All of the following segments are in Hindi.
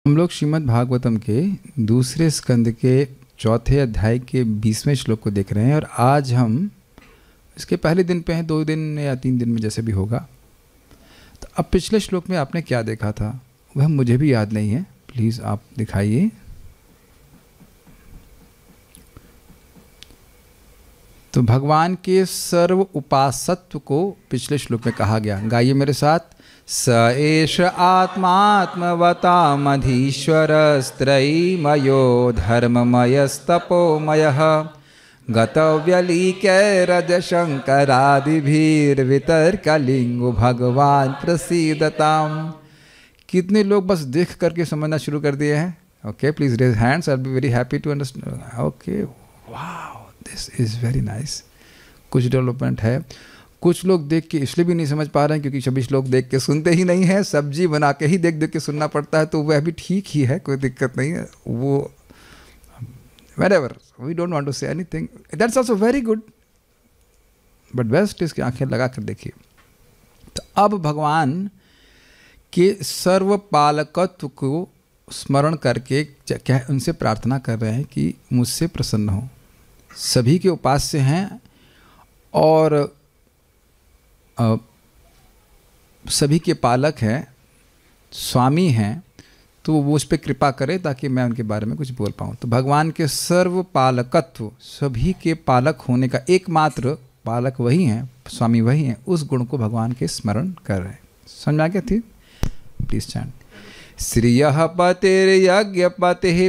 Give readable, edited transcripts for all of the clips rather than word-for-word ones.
हम लोग श्रीमद् भागवतम के दूसरे स्कंद के चौथे अध्याय के 20वें श्लोक को देख रहे हैं, और आज हम इसके पहले दिन पे हैं, 2 दिन या 3 दिन में जैसे भी होगा। तो अब पिछले श्लोक में आपने क्या देखा था वह मुझे भी याद नहीं है, प्लीज़ आप दिखाइए। तो भगवान के सर्व उपासत्व को पिछले श्लोक में कहा गया, गाइए मेरे साथ। स एष आत्मात्मवतामधीश्वरस्त्रयीमयो धर्ममयस्तपोमयः गतव्यलीकैरजशंकरादिभिर्वितर्कलिंगो भगवान प्रसीदताम। कितने लोग बस देख करके समझना शुरू कर दिए हैं? Okay, please raise hands, I will be very happy to understand. Okay, wow, this is very nice. कुछ डेवलपमेंट है। कुछ लोग देख के इसलिए भी नहीं समझ पा रहे हैं क्योंकि सभी लोग देख के सुनते ही नहीं हैं, सब्जी बना के ही देख देख के सुनना पड़ता है, तो वह भी ठीक ही है, कोई दिक्कत नहीं है। वो wherever we don't want to say anything, that's also very good, but best is कि आंखें लगा कर देखिए। तो अब भगवान के सर्व पालकत्व को स्मरण करके क्या उनसे प्रार्थना कर रहे हैं कि मुझसे प्रसन्न हो। सभी के उपास्य हैं और सभी के पालक हैं, स्वामी हैं, तो वो उस पर कृपा करे ताकि मैं उनके बारे में कुछ बोल पाऊँ। तो भगवान के सर्व पालकत्व, सभी के पालक होने का एकमात्र पालक वही हैं, स्वामी वही हैं, उस गुण को भगवान के स्मरण कर रहे हैं। समझ आ गया थी? Please chant. श्रियः पतिर्यज्ञपतिः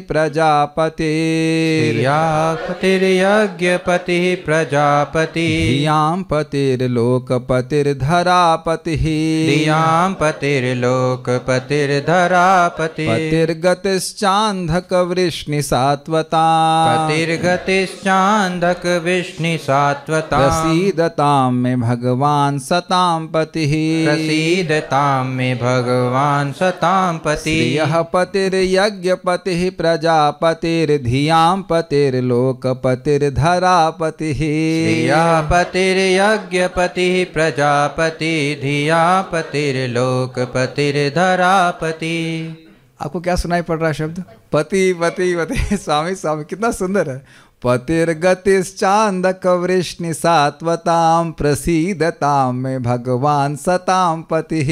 पतिर्यज्ञपतिः प्रजापतिः धियां पतिर्लोकपतिर्धरापतिः धियां पतिर्लोकपतिर्धरापतिः पतिर्गतिश्चान्धकवृष्णिसात्वताम् पतिर्गतिश्चान्धकवृष्णिसात्वताम् प्रसीदतां मे भगवान् सतां पतिः प्रसीदतां मे भगवान् सतां पतिः श्रियः पतिर्यज्ञपतिः प्रजापतिर्धियां पतिर्लोकपतिर्धरापतिः श्रियः पतिर्यज्ञपतिः प्रजापतिः धियां पतिर्लोकपतिर्धरापतिः। आपको क्या सुनाई पड़ रहा है शब्द? पति पति पति, स्वामी स्वामी, कितना सुंदर है। पतिर्गतिश्चान्धकवृष्णिसात्वतां प्रसीदतां मे भगवान् सतां पतिः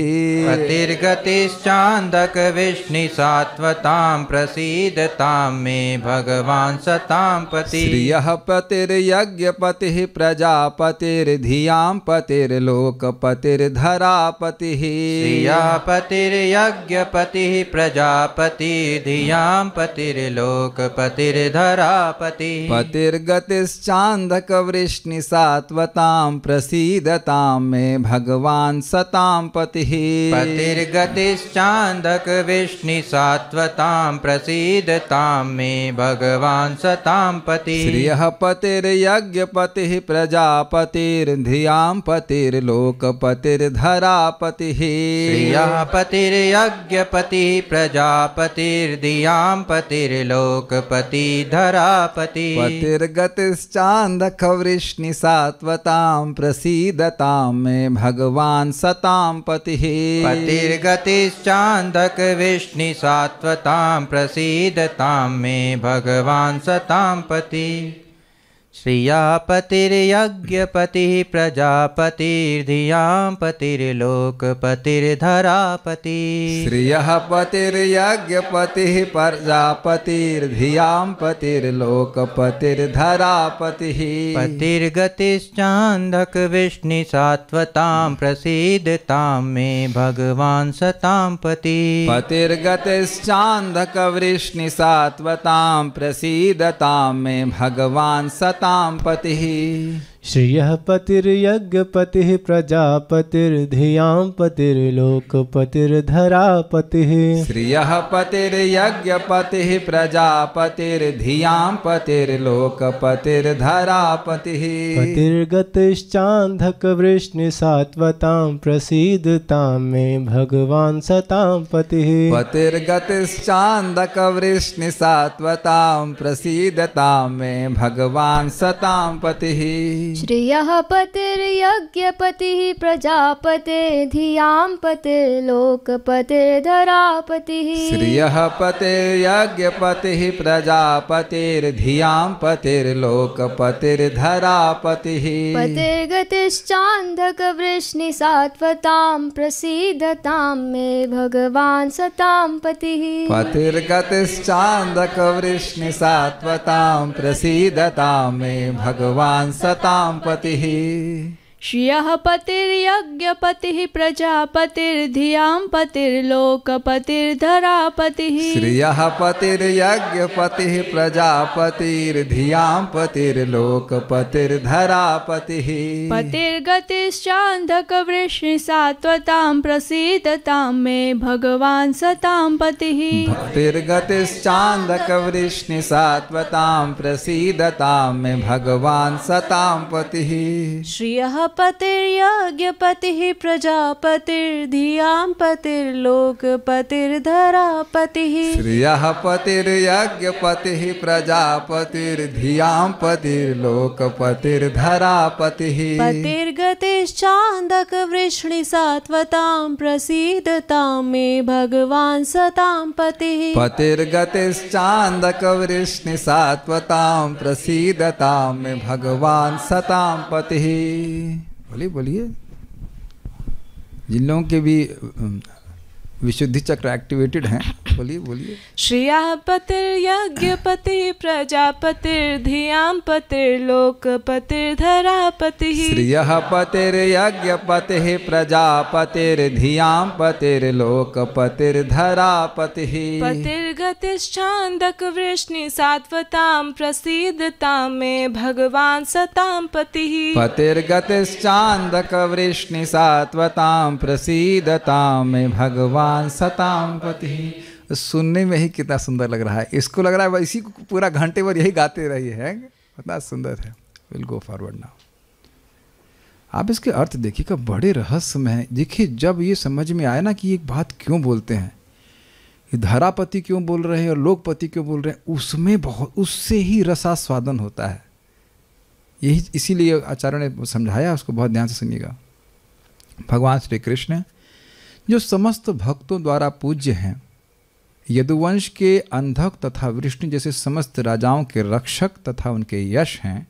पतिर्गतिश्चान्धकवृष्णिसात्वतां प्रसीदतां मे भगवान् सतां पतिः श्रियः पतिर्यज्ञपतिः प्रजापतिर्धियां पतिर्लोकपतिर्धरापतिः श्रियः पतिर्यज्ञपतिः प्रजापतिः धियां पतिर्लोकपतिर्धरापतिः पतिर्गतिश्चान्धकवृष्णिसात्वतां प्रसीदतां मे भगवान् सतां पतिः पतिर्गतिश्चान्धकवृष्णिसात्वतां प्रसीदतां मे भगवान् सतां पतिः श्रियः पतिर्यज्ञपतिः प्रजापतिर्धियां पतिर्लोकपतिर्धरापतिः श्रियः पतिर्यज्ञपतिः प्रजापतिर्धियां पतिर्लोकपतिर्धरापतिः पतिर्गतिश्चान्धकवृष्णिसात्वतां प्रसीदतां मे भगवान् सतां पतिः पतिर्गतिश्चान्धकवृष्णिसात्वतां प्रसीदतां मे भगवान् सतां पतिः। श्रियः पतिर्यज्ञपतिः प्रजापतिर्धियां पतिर्लोकपतिर्धरापतिः श्रियः पतिर्यज्ञपतिः प्रजापतिर्धियां पतिर्लोकपतिर्धरापतिः पतिर्गतिश्चान्धकवृष्णिसात्वतां प्रसीदतां मे भगवान् सतां पतिः पतिर्गतिश्चान्धकवृष्णिसात्वतां प्रसीदतां मे भगवान् सतां पतिः श्रियः पतिर्यज्ञपतिः प्रजापतिर्धियां पतिर्लोकपतिर्धरापतिः श्रियः पतिर्यज्ञपतिः प्रजापतिर्धियां पतिर्लोकपतिर्धरापतिः पतिर्गतिश्चान्धकवृष्णिसात्वतां प्रसीदतां मे भगवान् सतां पतिः पतिर्गतिश्चान्धकवृष्णिसात्वतां प्रसीदतां मे भगवान् सतां पतिः श्रियः पतिर्यज्ञपतिः प्रजापतिर्धियां पतिर्लोकपतिर्धरापतिः श्रियः पतिर्यज्ञपतिः प्रजापतिर्धियां पतिर्लोकपतिर्धरापतिः पतिर्गतिश्चान्धकवृष्णिसात्वतां प्रसीदतां मे भगवान् सतां पतिः पतिर्गतिश्चान्धकवृष्णिसात्वतां प्रसीदतां मे भगवान् सतां पतिः श्रियः पतिर्यज्ञपतिः प्रजापतिर्धियां पतिर्लोकपतिर्धरापतिः श्रियः पतिर्यज्ञपतिः प्रजापतिर्धियां पतिर्लोकपतिर्धरापतिः पतिर्गतिश्चान्धकवृष्णिसात्वतां प्रसीदतां मे भगवान् सतां पतिः पतिर्गतिश्चान्धकवृष्णिसात्वतां प्रसीदतां मे भगवान् सतां पतिः श्रियः पतिर्यज्ञपतिः प्रजापतिर्धियां पतिर्लोकपतिर्धरापतिः श्रियः पतिर्यज्ञपतिः प्रजापतिर्धियां पतिर्लोकपतिर्धरापतिः पतिर्गतिश्चान्धकवृष्णिसात्वतां प्रसीदतां मे भगवान् सतां पतिः पतिर्गतिश्चान्धकवृष्णिसात्वतां प्रसीदतां मे भगवान् सतां पतिः। बोलिए बोलिए। जिन लोगों के भी विशुद्धि चक्र एक्टिवेटेड हैं, बोलिए बोलिए। श्रियः पतिर्यज्ञपतिः प्रजापतिर्धियां पतिर्लोकपतिर्धरापतिः श्रियः पतिर्यज्ञपतिः प्रजापतिर्धियां पतिर्लोकपतिर्धरापतिः पतिर्गतिश्चान्धकवृष्णिसात्वतां प्रसीदतां मे भगवान् सतां पतिः पतिर्गतिश्चान्धकवृष्णिसात्वतां प्रसीदतां मे भगवान् सतां पतिः। सुनने में ही कितना सुंदर लग रहा है। इसको लग रहा है इसी को पूरा घंटे भर यही गाते रहिए, है कितना सुंदर है। Will go forward now. आप इसके अर्थ देखिएगा, बड़े रहस्यमय हैं। देखिए जब ये समझ में आया ना कि एक बात क्यों बोलते हैं, ये धरापति क्यों बोल रहे हैं और लोकपति क्यों बोल रहे हैं, उसमें बहुत उससे ही रसास्वादन होता है। यही इसीलिए आचार्य ने समझाया, उसको बहुत ध्यान से सुनिएगा। भगवान श्री कृष्ण जो समस्त भक्तों द्वारा पूज्य हैं, यदुवंश के अंधक तथा विष्णु जैसे समस्त राजाओं के रक्षक तथा उनके यश हैं,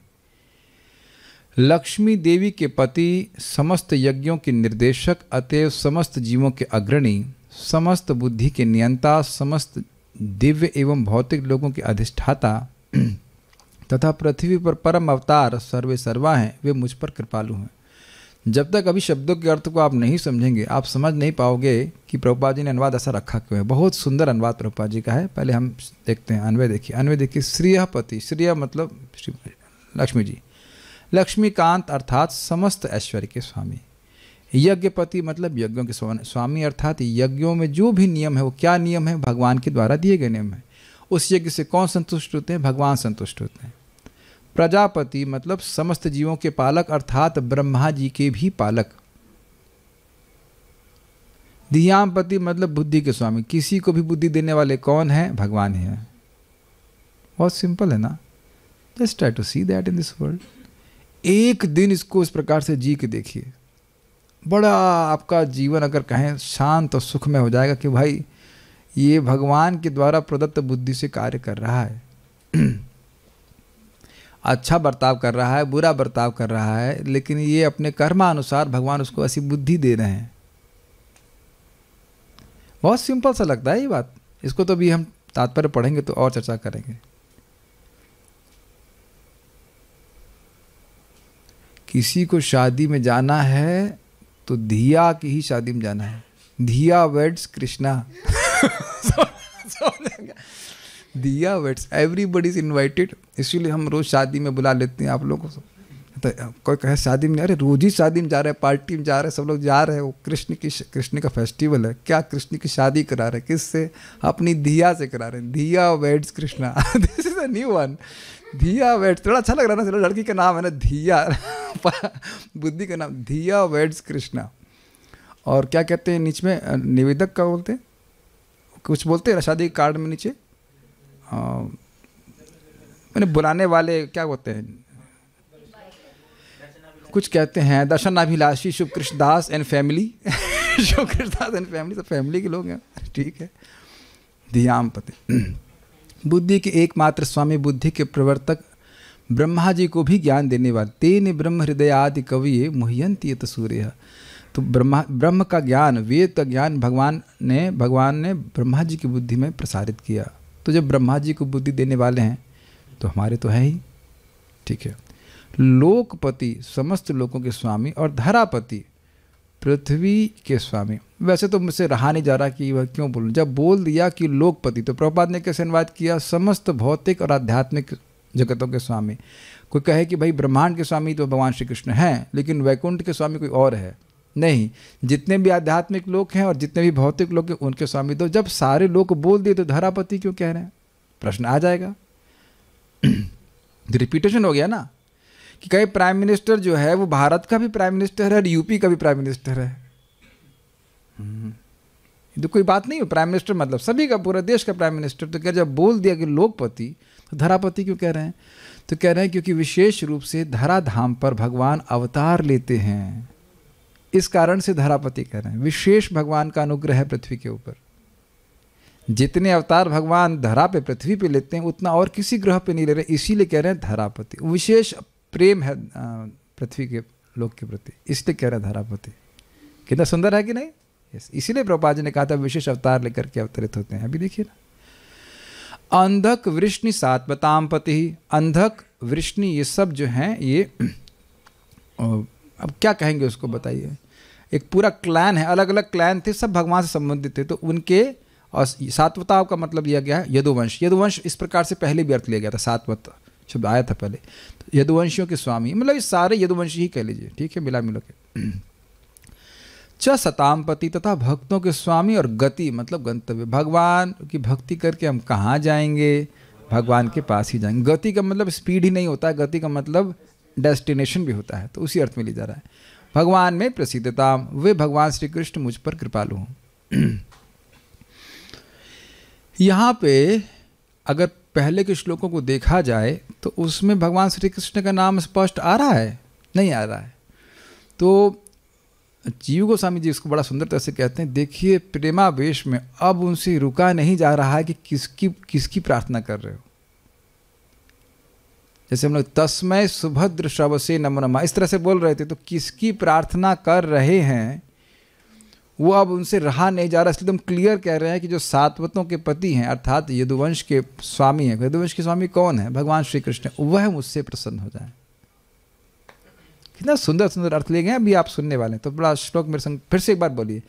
लक्ष्मी देवी के पति, समस्त यज्ञों के निर्देशक, अतएव समस्त जीवों के अग्रणी, समस्त बुद्धि के नियंता, समस्त दिव्य एवं भौतिक लोगों के अधिष्ठाता तथा पृथ्वी पर परम अवतार सर्वे सर्वा हैं, वे मुझ पर कृपालु हैं। जब तक अभी शब्दों के अर्थ को आप नहीं समझेंगे, आप समझ नहीं पाओगे कि प्रभुपाद जी ने अनुवाद ऐसा रखा क्यों है। बहुत सुंदर अनुवाद प्रभुपाद जी का है। पहले हम देखते हैं अन्वय देखिए। अन्वय देखिए। श्रियः पति, श्रिय मतलब लक्ष्मी जी, लक्ष्मीकांत अर्थात समस्त ऐश्वर्य के स्वामी, यज्ञपति मतलब यज्ञों के स्वामी अर्थात यज्ञों में जो भी नियम है, वो क्या नियम है, भगवान के द्वारा दिए गए नियम है। उस यज्ञ से कौन संतुष्ट होते हैं, भगवान संतुष्ट होते हैं। प्रजापति मतलब समस्त जीवों के पालक अर्थात ब्रह्मा जी के भी पालक। धियांपति मतलब बुद्धि के स्वामी, किसी को भी बुद्धि देने वाले कौन है, भगवान ही है। बहुत सिंपल है ना। Just try to see that in this world. एक दिन इसको इस प्रकार से जी के देखिए, बड़ा आपका जीवन अगर कहें शांत और सुखमय हो जाएगा कि भाई ये भगवान के द्वारा प्रदत्त बुद्धि से कार्य कर रहा है। अच्छा बर्ताव कर रहा है, बुरा बर्ताव कर रहा है, लेकिन ये अपने कर्मानुसार भगवान उसको ऐसी बुद्धि दे रहे हैं। बहुत सिंपल सा लगता है ये बात। इसको तो भी हम तात्पर्य पढ़ेंगे तो और चर्चा करेंगे। किसी को शादी में जाना है तो धिया की ही शादी में जाना है। धिया वेड्स कृष्णा। दिया वेट्स, एवरीबडी इज इन्वाइटेड। इसीलिए हम रोज़ शादी में बुला लेते हैं आप लोगों को। तो कोई कहे शादी में, अरे रोज़ ही शादी में जा रहे हैं, पार्टी में जा रहे हैं, सब लोग जा रहे हैं। वो कृष्ण का फेस्टिवल है। क्या कृष्ण की शादी करा रहे हैं, किससे, अपनी धिया से करा रहे हैं। धिया weds Krishna. This is a new one. धिया वेड्स, थोड़ा अच्छा लग रहा है ना, चलो लड़की का नाम है ना धिया, बुद्धि का नाम धिया वेड्स कृष्णा। और क्या कहते हैं नीचे में, निवेदक का बोलते हैं, कुछ बोलते हैं शादी कार्ड में नीचे, मैंने बुलाने वाले क्या बोलते हैं, कुछ कहते हैं दर्शनाभिलाषी Shubh Krishnadas and family Shubh Krishnadas and family, तो फैमिली के लोग हैं, ठीक है। धियाम पति, बुद्धि के एकमात्र स्वामी, बुद्धि के प्रवर्तक, ब्रह्मा जी को भी ज्ञान देने वाले, तेन ब्रह्म हृदय आदि कवि मुह्यंती यत सूर्य। तो ब्रह्म का ज्ञान, वेद का ज्ञान भगवान ने ब्रह्मा जी की बुद्धि में प्रसारित किया। तो जब ब्रह्मा जी को बुद्धि देने वाले हैं तो हमारे तो है ही, ठीक है। लोकपति, समस्त लोगों के स्वामी, और धरापति, पृथ्वी के स्वामी। वैसे तो मुझसे रहा नहीं जा रहा कि वह क्यों बोलूं, जब बोल दिया कि लोकपति, तो प्रभुपाद ने कैसे अनुवाद किया, समस्त भौतिक और आध्यात्मिक जगतों के स्वामी। कोई कहे कि भाई ब्रह्मांड के स्वामी तो भगवान श्री कृष्ण हैं, लेकिन वैकुंठ के स्वामी कोई और है, नहीं। जितने भी आध्यात्मिक लोग हैं और जितने भी भौतिक लोग हैं उनके स्वामी। तो जब सारे लोग बोल दिए तो धरापति क्यों कह रहे हैं, प्रश्न आ जाएगा। रिपीटेशन हो गया ना, कि कई प्राइम मिनिस्टर जो है वो भारत का भी प्राइम मिनिस्टर है और यूपी का भी प्राइम मिनिस्टर है। तो कोई बात नहीं है, प्राइम मिनिस्टर मतलब सभी का, पूरा देश का प्राइम मिनिस्टर। तो क्या जब बोल दिया कि लोकपति, तो धरापति क्यों कह रहे हैं, तो कह रहे हैं क्योंकि विशेष रूप से धराधाम पर भगवान अवतार लेते हैं, इस कारण से धरापति कह रहे हैं। विशेष भगवान का अनुग्रह है पृथ्वी के ऊपर। जितने अवतार भगवान धरा पे, पृथ्वी पे लेते हैं, उतना और किसी ग्रह पे नहीं ले रहे, इसीलिए कह रहे हैं धरापति। विशेष प्रेम है पृथ्वी के लोग के प्रति, इसलिए कह रहे हैं धरापति। कितना सुंदर है कि नहीं? यस, इसीलिए प्रभुपाद जी ने कहा था विशेष अवतार लेकर के अवतरित होते हैं। अभी देखिए ना, अंधक वृष्णि सात्वताम पति, अंधक वृष्णि ये सब जो हैं ये अब क्या कहेंगे उसको बताइए। एक पूरा क्लैन है, अलग अलग क्लैन थे, सब भगवान से संबंधित थे। तो उनके, और सात्वताव का मतलब लिया गया है यदुवंश। यदुवंश इस प्रकार से पहले भी अर्थ लिया गया था, सात्वत शब्द आया था पहले। तो यदुवंशियों के स्वामी, मतलब ये सारे यदुवंशी ही कह लीजिए, ठीक है, मिला मिला के। च सताम पति, तथा भक्तों के स्वामी, और गति मतलब गंतव्य, भगवान की भक्ति करके हम कहाँ जाएंगे, भगवान के पास ही जाएंगे। गति का मतलब स्पीड ही नहीं होता है, गति का मतलब डेस्टिनेशन भी होता है, तो उसी अर्थ में लिया जा रहा है। भगवान में प्रसिद्धता, वे भगवान श्री कृष्ण मुझ पर कृपालु हों। यहाँ पे अगर पहले के श्लोकों को देखा जाए तो उसमें भगवान श्री कृष्ण का नाम स्पष्ट आ रहा है, नहीं आ रहा है। तो जीव गोस्वामी जी इसको बड़ा सुंदर तरह से कहते हैं, देखिए प्रेमावेश में अब उनसे रुका नहीं जा रहा है कि किसकी प्रार्थना कर रहे हो। जैसे हम लोग तस्मै सुभद्र श्रवसे नमो नमः इस तरह से बोल रहे थे, तो किसकी प्रार्थना कर रहे हैं वो अब उनसे रहा नहीं जा रहा। इसलिए तुम क्लियर कह रहे हैं कि जो सात्वतों के पति हैं अर्थात यदुवंश के स्वामी हैं, यदुवंश के स्वामी कौन है, भगवान श्री कृष्ण, वह मुझसे प्रसन्न हो जाए। कितना सुंदर सुंदर अर्थ लिए गए हैं, अभी आप सुनने वाले हैं। तो बड़ा श्लोक मेरे संग फिर से एक बार बोलिए।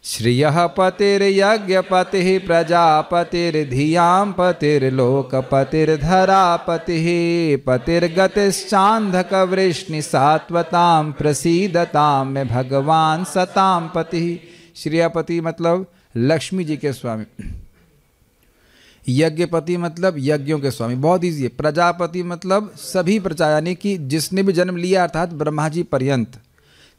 श्रियः पतिर्यज्ञपतिः प्रजापतिर्धियां पतिर्लोकपतिर्धरापतिः पतिर्गतिश्चान्धकवृष्णि सात्वतां प्रसीदतां में भगवान सतां पतिः। श्रियपति मतलब लक्ष्मी जी के स्वामी, यज्ञपति मतलब यज्ञों के स्वामी, बहुत ईजी है। प्रजापति मतलब सभी प्रजा, यानी कि जिसने भी जन्म लिया अर्थात ब्रह्मा जी पर्यंत।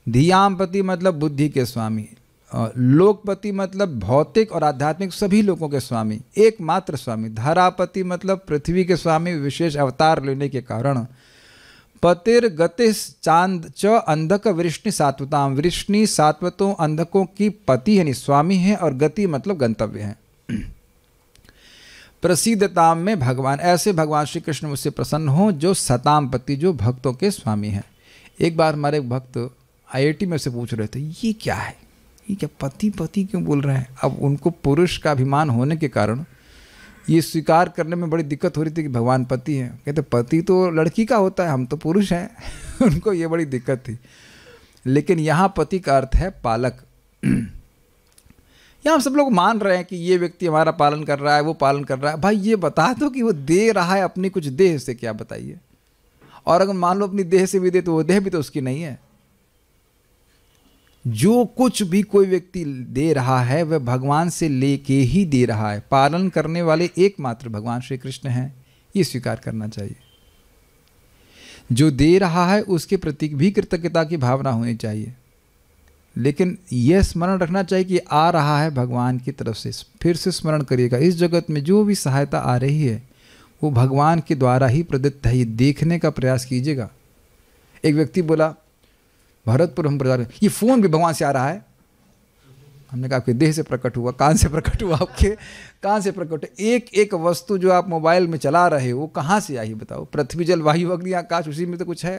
धियामपति मतलब बुद्धि के स्वामी। लोकपति मतलब भौतिक और आध्यात्मिक सभी लोगों के स्वामी, एकमात्र स्वामी। धरापति मतलब पृथ्वी के स्वामी, विशेष अवतार लेने के कारण। पतिर्गतिश चांद च अंधक वृष्णि सात्वताम, वृष्णि सात्वतों अंधकों की पति यानी स्वामी है, और गति मतलब गंतव्य है। प्रसिद्धताम में भगवान, ऐसे भगवान श्री कृष्ण मुझसे प्रसन्न हो जो सताम पति, जो भक्तों के स्वामी हैं। एक बार हमारे एक भक्त IIT में से पूछ रहे थे, ये क्या है, ये क्या पति पति क्यों बोल रहे हैं। अब उनको पुरुष का अभिमान होने के कारण ये स्वीकार करने में बड़ी दिक्कत हो रही थी कि भगवान पति हैं। कहते पति तो लड़की का होता है, हम तो पुरुष हैं। उनको ये बड़ी दिक्कत थी। लेकिन यहाँ पति का अर्थ है पालक। यहाँ सब लोग मान रहे हैं कि ये व्यक्ति हमारा पालन कर रहा है, वो पालन कर रहा है। भाई ये बता दो कि वो दे रहा है अपनी कुछ देह से, क्या बताइए। और अगर मान लो अपनी देह से भी दे तो वो देह भी तो उसकी नहीं है। जो कुछ भी कोई व्यक्ति दे रहा है वह भगवान से लेके ही दे रहा है। पालन करने वाले एकमात्र भगवान श्री कृष्ण हैं, ये स्वीकार करना चाहिए। जो दे रहा है उसके प्रति भी कृतज्ञता की भावना होनी चाहिए। लेकिन यह स्मरण रखना चाहिए कि आ रहा है भगवान की तरफ से। फिर से स्मरण करिएगा, इस जगत में जो भी सहायता आ रही है वो भगवान के द्वारा ही प्रदत्त है, ये देखने का प्रयास कीजिएगा। एक व्यक्ति बोला भरतपुर हम प्रचार, ये फ़ोन भी भगवान से आ रहा है। हमने कहा आपके देह से प्रकट हुआ, कान से प्रकट हुआ, आपके कान से प्रकट। एक एक वस्तु जो आप मोबाइल में चला रहे हो वो कहाँ से आई बताओ? पृथ्वी जल वायु अग्नि आकाश, उसी में तो कुछ है।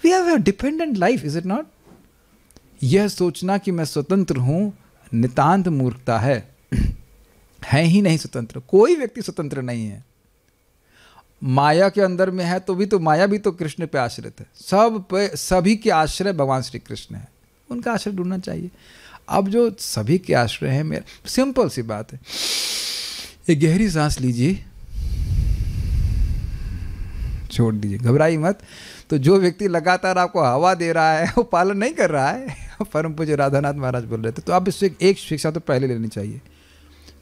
We have a dependent life, is it not? यह सोचना कि मैं स्वतंत्र हूं नितांत मूर्खता है ही नहीं स्वतंत्र। कोई व्यक्ति स्वतंत्र नहीं है। माया के अंदर में है तो भी तो माया भी तो कृष्ण पे आश्रित है। सब पे, सभी के आश्रय भगवान श्री कृष्ण है, उनका आश्रय ढूंढना चाहिए। अब जो सभी के आश्रय है, मेरा सिंपल सी बात है, एक गहरी सांस लीजिए, छोड़ दीजिए, घबराइए मत। तो जो व्यक्ति लगातार आपको हवा दे रहा है वो पालन नहीं कर रहा है। परम पूज्य राधानाथ महाराज बोल रहे थे। तो आप इससे एक शिक्षा तो पहले लेनी चाहिए।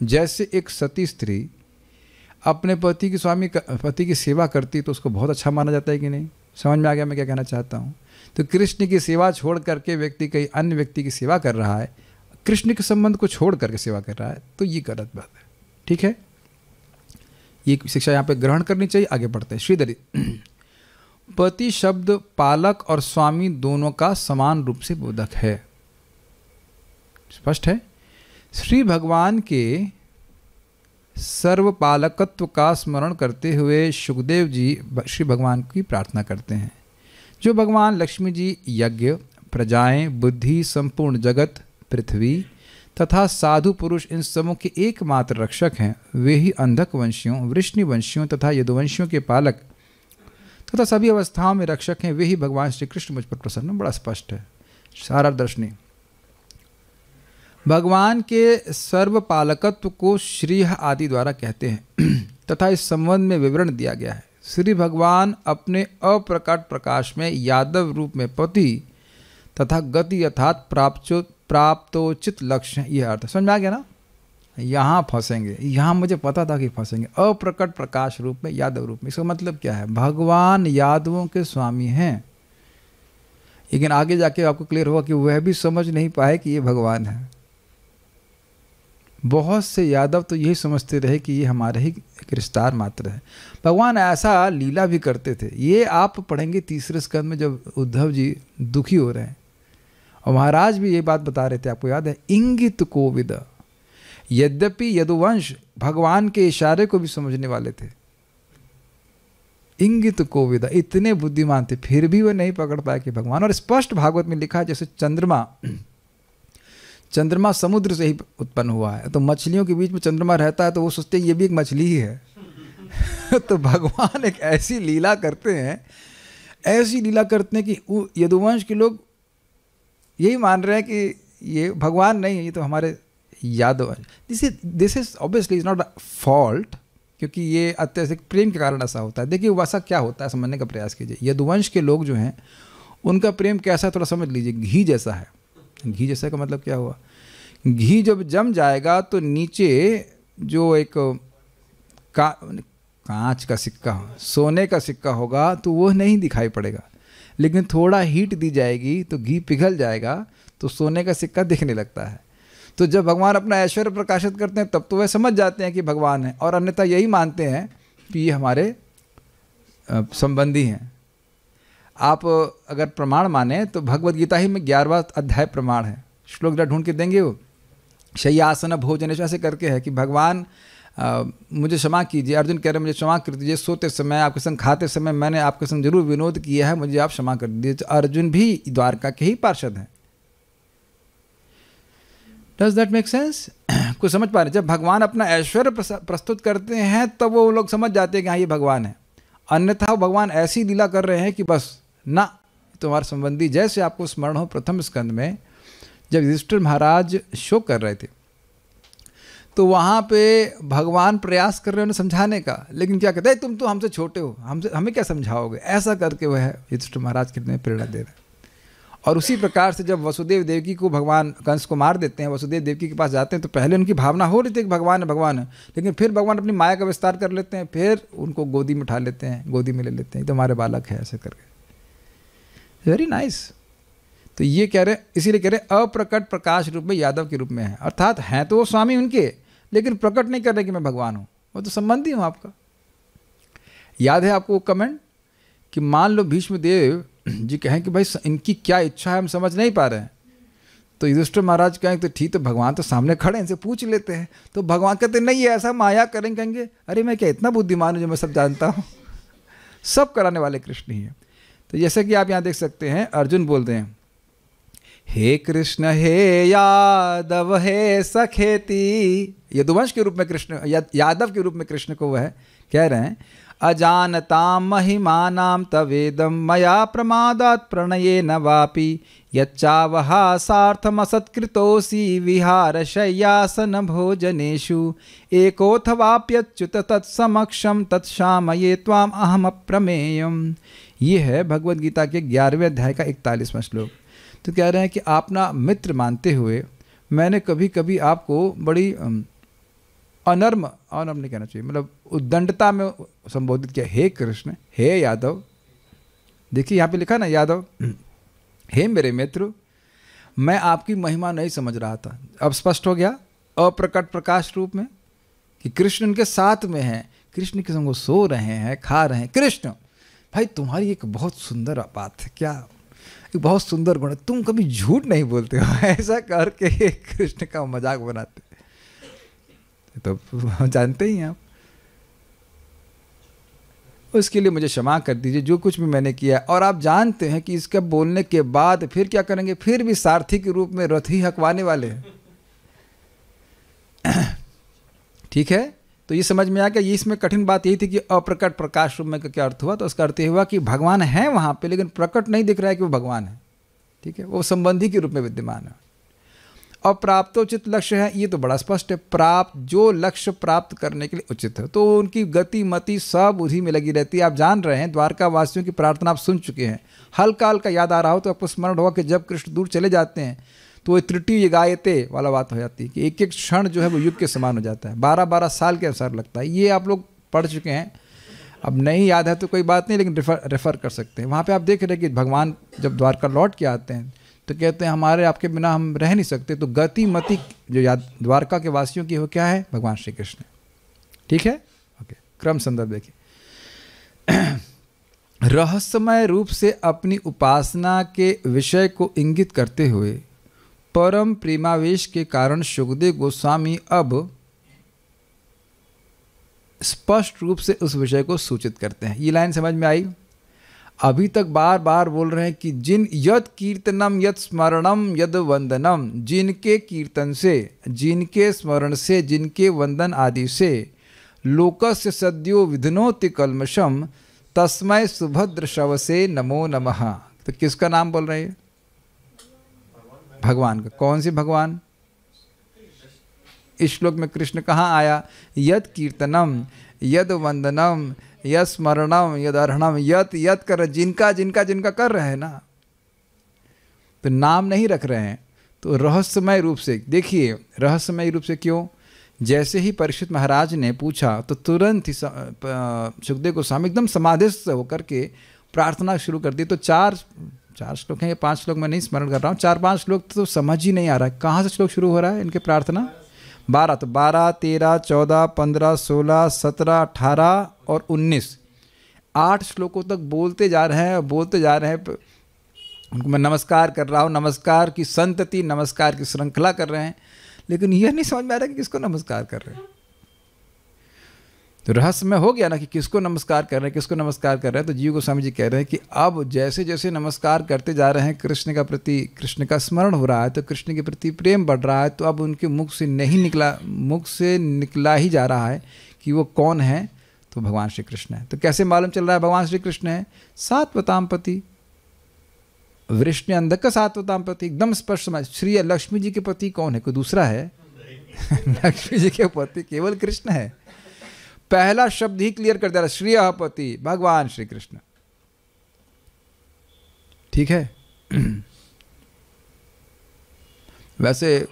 जैसे एक सती स्त्री अपने पति की सेवा करती तो उसको बहुत अच्छा माना जाता है कि नहीं? समझ में आ गया मैं क्या कहना चाहता हूँ? तो कृष्ण की सेवा छोड़ करके व्यक्ति कई अन्य व्यक्ति की सेवा कर रहा है, कृष्ण के संबंध को छोड़ करके सेवा कर रहा है, तो ये गलत बात है। ठीक है, ये शिक्षा यहाँ पे ग्रहण करनी चाहिए। आगे बढ़ते हैं। श्रीधरी, पति शब्द पालक और स्वामी दोनों का समान रूप से बोधक है। स्पष्ट है। श्री भगवान के सर्वपालकत्व का स्मरण करते हुए सुखदेव जी श्री भगवान की प्रार्थना करते हैं। जो भगवान लक्ष्मी जी यज्ञ, प्रजाएं, बुद्धि, संपूर्ण जगत, पृथ्वी तथा साधु पुरुष इन सबों के एकमात्र रक्षक हैं, वे ही अंधक वंशियों, वृष्णि वंशियों तथा यदुवंशियों के पालक तथा सभी अवस्थाओं में रक्षक हैं, वे ही भगवान श्री कृष्ण मुझ पर प्रसन्न। बड़ा स्पष्ट है, सारा दर्शनी। भगवान के सर्वपालकत्व को श्री आदि द्वारा कहते हैं तथा इस संबंध में विवरण दिया गया है। श्री भगवान अपने अप्रकट प्रकाश में यादव रूप में पति तथा गति अर्थात प्राप्तोचित लक्ष्य, यह अर्थ समझ में आ गया ना? यहाँ फंसेंगे, यहाँ मुझे पता था कि फंसेंगे। अप्रकट प्रकाश रूप में यादव रूप में, इसका मतलब क्या है? भगवान यादवों के स्वामी हैं, लेकिन आगे जाके आपको क्लियर होगा कि वह भी समझ नहीं पाए कि ये भगवान है। बहुत से यादव तो यही समझते रहे कि ये हमारे ही एक विस्तार मात्र है। भगवान ऐसा लीला भी करते थे। ये आप पढ़ेंगे तीसरे स्कंद में, जब उद्धव जी दुखी हो रहे हैं और महाराज भी ये बात बता रहे थे, आपको याद है? इंगित कोविद, यद्यपि यदुवंश भगवान के इशारे को भी समझने वाले थे। इंगित कोविद, इतने बुद्धिमान थे, फिर भी वो नहीं पकड़ पाए कि भगवान। और स्पष्ट भागवत में लिखा है, जैसे चंद्रमा समुद्र से ही उत्पन्न हुआ है, तो मछलियों के बीच में चंद्रमा रहता है तो वो सोचते हैं ये भी एक मछली ही है। तो भगवान एक ऐसी लीला करते हैं, ऐसी लीला करते हैं कि यदुवंश के लोग यही मान रहे हैं कि ये भगवान नहीं है, ये तो हमारे Yadav. This is obviously is not a fault, क्योंकि ये अत्यधिक प्रेम के कारण ऐसा होता है। देखिए वैसा क्या होता है समझने का प्रयास कीजिए। यदुवंश के लोग जो हैं उनका प्रेम कैसा है थोड़ा समझ लीजिए। घी जैसा है। घी जैसा का मतलब क्या हुआ? घी जब जम जाएगा तो नीचे जो एक कांच का सिक्का, सोने का सिक्का होगा तो वो नहीं दिखाई पड़ेगा, लेकिन थोड़ा हीट दी जाएगी तो घी पिघल जाएगा तो सोने का सिक्का दिखने लगता है। तो जब भगवान अपना ऐश्वर्य प्रकाशित करते हैं तब तो वह समझ जाते हैं कि भगवान है, और अन्यथा यही मानते हैं कि ये हमारे संबंधी हैं। आप अगर प्रमाण माने तो भगवद गीता ही में 11वां अध्याय प्रमाण है। श्लोक जरा ढूंढ के देंगे वो, शय्यासन भोजन ऐसे करके है कि भगवान मुझे क्षमा कीजिए। अर्जुन कह रहे मुझे क्षमा कर दीजिए, सोते समय आपके संग, खाते समय मैंने आपके संग जरूर विनोद किया है, मुझे आप क्षमा कर दीजिए। तो अर्जुन भी द्वारका के ही पार्षद हैं। Does that make sense? कुछ समझ पा रहे? जब भगवान अपना ऐश्वर्य प्रस्तुत करते हैं तब वो लोग समझ जाते हैं कि हाँ ये भगवान है। अन्यथा भगवान ऐसी लीला कर रहे हैं कि बस ना, तुम्हारे संबंधी। जैसे आपको स्मरण हो प्रथम स्कंद में जब युधिष्ठिर महाराज शोक कर रहे थे तो वहाँ पे भगवान प्रयास कर रहे हैं उन्हें समझाने का, लेकिन क्या कहते हैं, तुम तो हमसे छोटे हो, हमें क्या समझाओगे? ऐसा करके वह युधिष्ठिर महाराज कितने प्रेरणा दे रहे हैं। और उसी प्रकार से जब वसुदेव देवकी को भगवान कंस को मार देते हैं, वसुदेव देवकी के पास जाते हैं तो पहले उनकी भावना हो रही थी कि भगवान है, लेकिन फिर भगवान अपनी माया का विस्तार कर लेते हैं, फिर उनको गोदी में उठा लेते हैं, गोदी में ले लेते हैं, तो हमारे बालक है, ऐसे करके। Very nice. तो ये कह रहे, इसीलिए कह रहे अप्रकट प्रकाश रूप में यादव के रूप में है, अर्थात हैं तो वो स्वामी उनके, लेकिन प्रकट नहीं कर रहे कि मैं भगवान हूँ, वो तो संबंधी हूँ आपका। याद है आपको कमेंट कि मान लो भीष्म देव जी कहें कि भाई इनकी क्या इच्छा है हम समझ नहीं पा रहे हैं, तो युधिष्ठिर महाराज कहें तो ठीक, तो भगवान तो सामने खड़े हैं, इनसे पूछ लेते हैं। तो भगवान कहते नहीं ऐसा माया करेंगे, कहेंगे अरे मैं क्या इतना बुद्धिमान हूँ जो मैं सब जानता हूँ। सब कराने वाले कृष्ण ही हैं। तो जैसे कि आप यहाँ देख सकते हैं, अर्जुन बोलते हैं हे कृष्ण हे यादव हे सखेती, यदुवंश के रूप में कृष्ण, यादव के रूप में कृष्ण को वह कह रहे हैं। अजानताम महिमानाम तवेदम मया प्रमादात् प्रणयेन वापि यच्चावहा सार्थमसत्कृतोऽसि विहार शय्यासन भोजनेषु एकोऽथवाप्यच्युत तत्समक्षम तत्क्षामये त्वाम अहम अप्रमेयम। ये है भगवद गीता के 11वें अध्याय का 41वां श्लोक। तो कह रहे हैं कि आप ना मित्र मानते हुए मैंने कभी कभी आपको बड़ी अनर्म नहीं कहना चाहिए, मतलब उद्दंडता में संबोधित किया, हे कृष्ण हे यादव। देखिए यहाँ पे लिखा ना यादव, हे मेरे मित्र, मैं आपकी महिमा नहीं समझ रहा था। अब स्पष्ट हो गया अप्रकट प्रकाश रूप में कि कृष्ण उनके साथ में हैं, कृष्ण के संग वो सो रहे हैं, खा रहे हैं। कृष्ण भाई तुम्हारी एक बहुत सुंदर बात है, क्या एक बहुत सुंदर गुण है, तुम कभी झूठ नहीं बोलते हो। ऐसा करके कृष्ण का मजाक बनाते, तो जानते ही हैं आप। उसके लिए मुझे क्षमा कर दीजिए जो कुछ भी मैंने किया। और आप जानते हैं कि इसके बोलने के बाद फिर क्या करेंगे, फिर भी सारथी के रूप में रथ ही हकवाने वाले हैं। ठीक है, तो ये समझ में आ गया। ये इसमें कठिन बात यही थी कि अप्रकट प्रकाश रूप में का क्या अर्थ हुआ। तो उसका अर्थ ये हुआ कि भगवान है वहाँ पे, लेकिन प्रकट नहीं दिख रहा है कि वो भगवान है। ठीक है, वो संबंधी के रूप में विद्यमान है। और प्राप्तोचित लक्ष्य है, ये तो बड़ा स्पष्ट है। प्राप्त जो लक्ष्य प्राप्त करने के लिए उचित है, तो उनकी गति मति सब उसी में लगी रहती है। आप जान रहे हैं, द्वारका वासियों की प्रार्थना आप सुन चुके हैं। हल्का हल्का याद आ रहा हो तो आपको स्मरण होगा कि जब कृष्ण दूर चले जाते हैं तो वो त्रुटि गायते वाला बात हो जाती है कि एक एक क्षण जो है वो युग के समान हो जाता है, 12-12 साल के अनुसार लगता है। ये आप लोग पढ़ चुके हैं, अब नहीं याद है तो कोई बात नहीं, लेकिन रेफर कर सकते हैं। वहाँ पे आप देख रहे हैं कि भगवान जब द्वारका लौट के आते हैं तो कहते हैं हमारे आपके बिना हम रह नहीं सकते। तो गति मति जो याद द्वारका के वासियों की वो क्या है, भगवान श्री कृष्ण। ठीक है, ओके, क्रम संदर्भ देखिए। रहस्यमय रूप से अपनी उपासना के विषय को इंगित करते हुए परम प्रेमावेश के कारण शुकदेव गोस्वामी अब स्पष्ट रूप से उस विषय को सूचित करते हैं। ये लाइन समझ में आई? अभी तक बार बार बोल रहे हैं कि जिन यद कीर्तनम यद स्मरणम यद वंदनम, जिनके कीर्तन से, जिनके स्मरण से, जिनके वंदन आदि से लोकस्य सद्यो विधनोति कल्मषम तस्मै सुभद्र शवसे नमो नमः। तो किसका नाम बोल रहे हैं? भगवान का। कौन से भगवान? इस श्लोक में कृष्ण कहाँ आया? यद कीर्तनम यद वंदनम यद स्मरणम यद अर्हणम, यद कर, जिनका जिनका जिनका कर रहे हैं ना, तो नाम नहीं रख रहे हैं। तो रहस्यमय रूप से देखिए, रहस्यमय रूप से क्यों? जैसे ही परीक्षित महाराज ने पूछा तो तुरंत ही सुखदेव गोस्वामी एकदम समाधिस्थ होकर के प्रार्थना शुरू कर दी। तो चार श्लोक हैं, ये 5 श्लोक मैं नहीं स्मरण कर रहा हूँ, 4-5 श्लोक तो समझ ही नहीं आ रहा है कहाँ से श्लोक शुरू हो रहा है इनके प्रार्थना। 12, तो 12, 13, 14, 15, 16, 17, 18 और 19, 8 श्लोकों तक बोलते जा रहे हैं, बोलते जा रहे हैं। उनको मैं नमस्कार कर रहा हूँ, नमस्कार की संतति, नमस्कार की श्रृंखला कर रहे हैं, लेकिन यह नहीं समझ में आ रहा कि किसको नमस्कार कर रहे हैं। तो रहस्यमय हो गया ना कि किसको नमस्कार कर रहे हैं, किसको नमस्कार कर रहे हैं। तो जीव गोस्वामी जी कह रहे हैं कि अब जैसे जैसे नमस्कार करते जा रहे हैं, कृष्ण का प्रति, कृष्ण का स्मरण हो रहा है, तो कृष्ण के प्रति प्रेम बढ़ रहा है। तो अब उनके मुख से निकला ही जा रहा है कि वो कौन है, तो भगवान श्री कृष्ण है। तो कैसे मालूम चल रहा है भगवान श्री कृष्ण है? सात्वताम पति, वृष्णि अंधक सात्वताम पति, एकदम स्पष्ट समझ। श्री लक्ष्मी जी के पति कौन है? कोई दूसरा है? लक्ष्मी जी के पति केवल कृष्ण है। पहला शब्द ही क्लियर कर दे रहा, श्री पति भगवान श्री कृष्ण। ठीक है। वैसे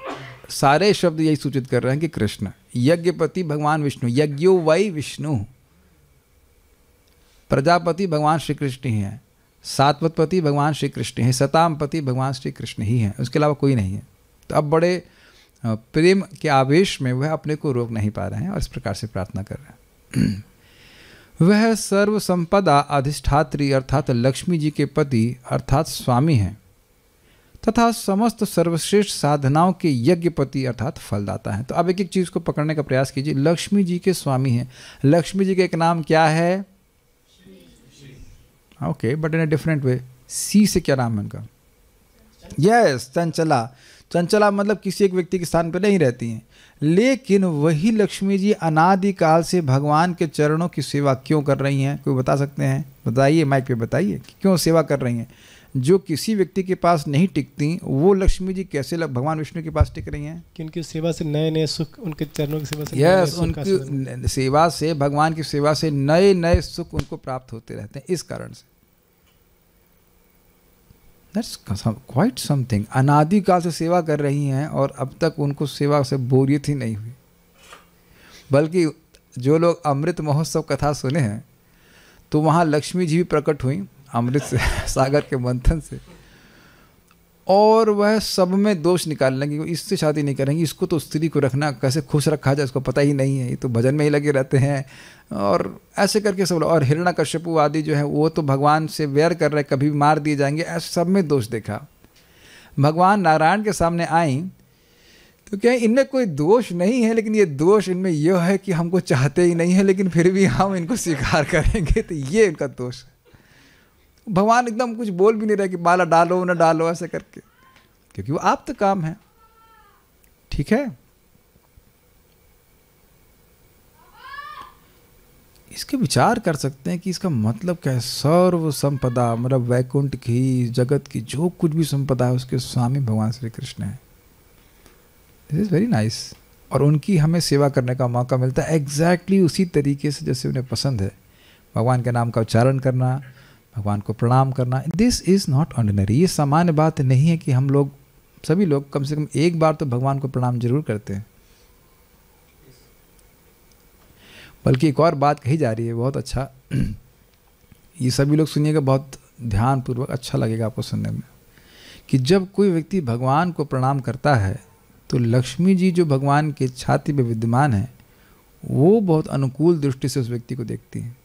सारे शब्द यही सूचित कर रहे हैं कि कृष्ण। यज्ञपति भगवान विष्णु, यज्ञो वै विष्णु। प्रजापति भगवान श्री कृष्ण ही है, सात्वतपति भगवान श्री कृष्ण है, सतामपति भगवान श्री कृष्ण ही है, उसके अलावा कोई नहीं है। तो अब बड़े प्रेम के आवेश में वह अपने को रोक नहीं पा रहे हैं और इस प्रकार से प्रार्थना कर रहे हैं। वह सर्व संपदा अधिष्ठात्री अर्थात लक्ष्मी जी के पति अर्थात स्वामी हैं तथा समस्त सर्वश्रेष्ठ साधनाओं के यज्ञपति अर्थात फलदाता हैं। तो अब एक एक चीज़ को पकड़ने का प्रयास कीजिए। लक्ष्मी जी के स्वामी हैं। लक्ष्मी जी का एक नाम क्या है? Okay, but in a different way. C से क्या नाम है उनका? यस, चंचला। चंचला मतलब किसी एक व्यक्ति के स्थान पर नहीं रहती हैं, लेकिन वही लक्ष्मी जी अनादिकाल से भगवान के चरणों की सेवा क्यों कर रही हैं? कोई बता सकते हैं? बताइए, माइक पे बताइए कि क्यों सेवा कर रही हैं। जो किसी व्यक्ति के पास नहीं टिकती, वो लक्ष्मी जी कैसे भगवान विष्णु के पास टिक रही हैं? कि उनकी सेवा से नए नए सुख, उनके चरणों की सेवा से यस, उनकी सेवा से, भगवान की सेवा से नए नए सुख उनको प्राप्त होते रहते हैं। इस कारण से दैट्स क्वाइट समथिंग। अनादिकाल से सेवा कर रही हैं और अब तक उनको सेवा से बोरियत ही नहीं हुई। बल्कि जो लोग अमृत महोत्सव कथा सुने हैं, तो वहाँ लक्ष्मी जी भी प्रकट हुई अमृत से, सागर के मंथन से, और वह सब में दोष निकालने लगी। इससे शादी नहीं करेंगी, इसको तो स्त्री को रखना, कैसे खुश रखा जाए इसको पता ही नहीं है, ये तो भजन में ही लगे रहते हैं, और ऐसे करके सब। और हिरण्यकश्यपु आदि जो है वो तो भगवान से वैर कर रहे, कभी भी मार दिए जाएंगे, ऐसे सब में दोष देखा। भगवान नारायण के सामने आई तो क्या इनमें कोई दोष नहीं है, लेकिन ये दोष इनमें यह है कि हमको चाहते ही नहीं है, लेकिन फिर भी हम इनको स्वीकार करेंगे, तो ये इनका दोष है। भगवान एकदम कुछ बोल भी नहीं रहे कि माला डालो न डालो ऐसे करके, क्योंकि वो आप तो काम है। ठीक है, इसके विचार कर सकते हैं कि इसका मतलब क्या है। सर्व संपदा मतलब वैकुंठ की, जगत की जो कुछ भी संपदा है उसके स्वामी भगवान श्री कृष्ण है। This is very nice. और उनकी हमें सेवा करने का मौका मिलता है एग्जैक्टली उसी तरीके से जैसे उन्हें पसंद है। भगवान के नाम का उच्चारण करना, भगवान को प्रणाम करना, दिस इज़ नॉट ऑर्डिनरी। ये सामान्य बात नहीं है कि हम लोग, सभी लोग कम से कम एक बार तो भगवान को प्रणाम जरूर करते हैं। बल्कि एक और बात कही जा रही है, बहुत अच्छा, ये सभी लोग सुनिएगा बहुत ध्यानपूर्वक, अच्छा लगेगा आपको सुनने में, कि जब कोई व्यक्ति भगवान को प्रणाम करता है तो लक्ष्मी जी जो भगवान के छाती में विद्यमान है वो बहुत अनुकूल दृष्टि से उस व्यक्ति को देखती हैं।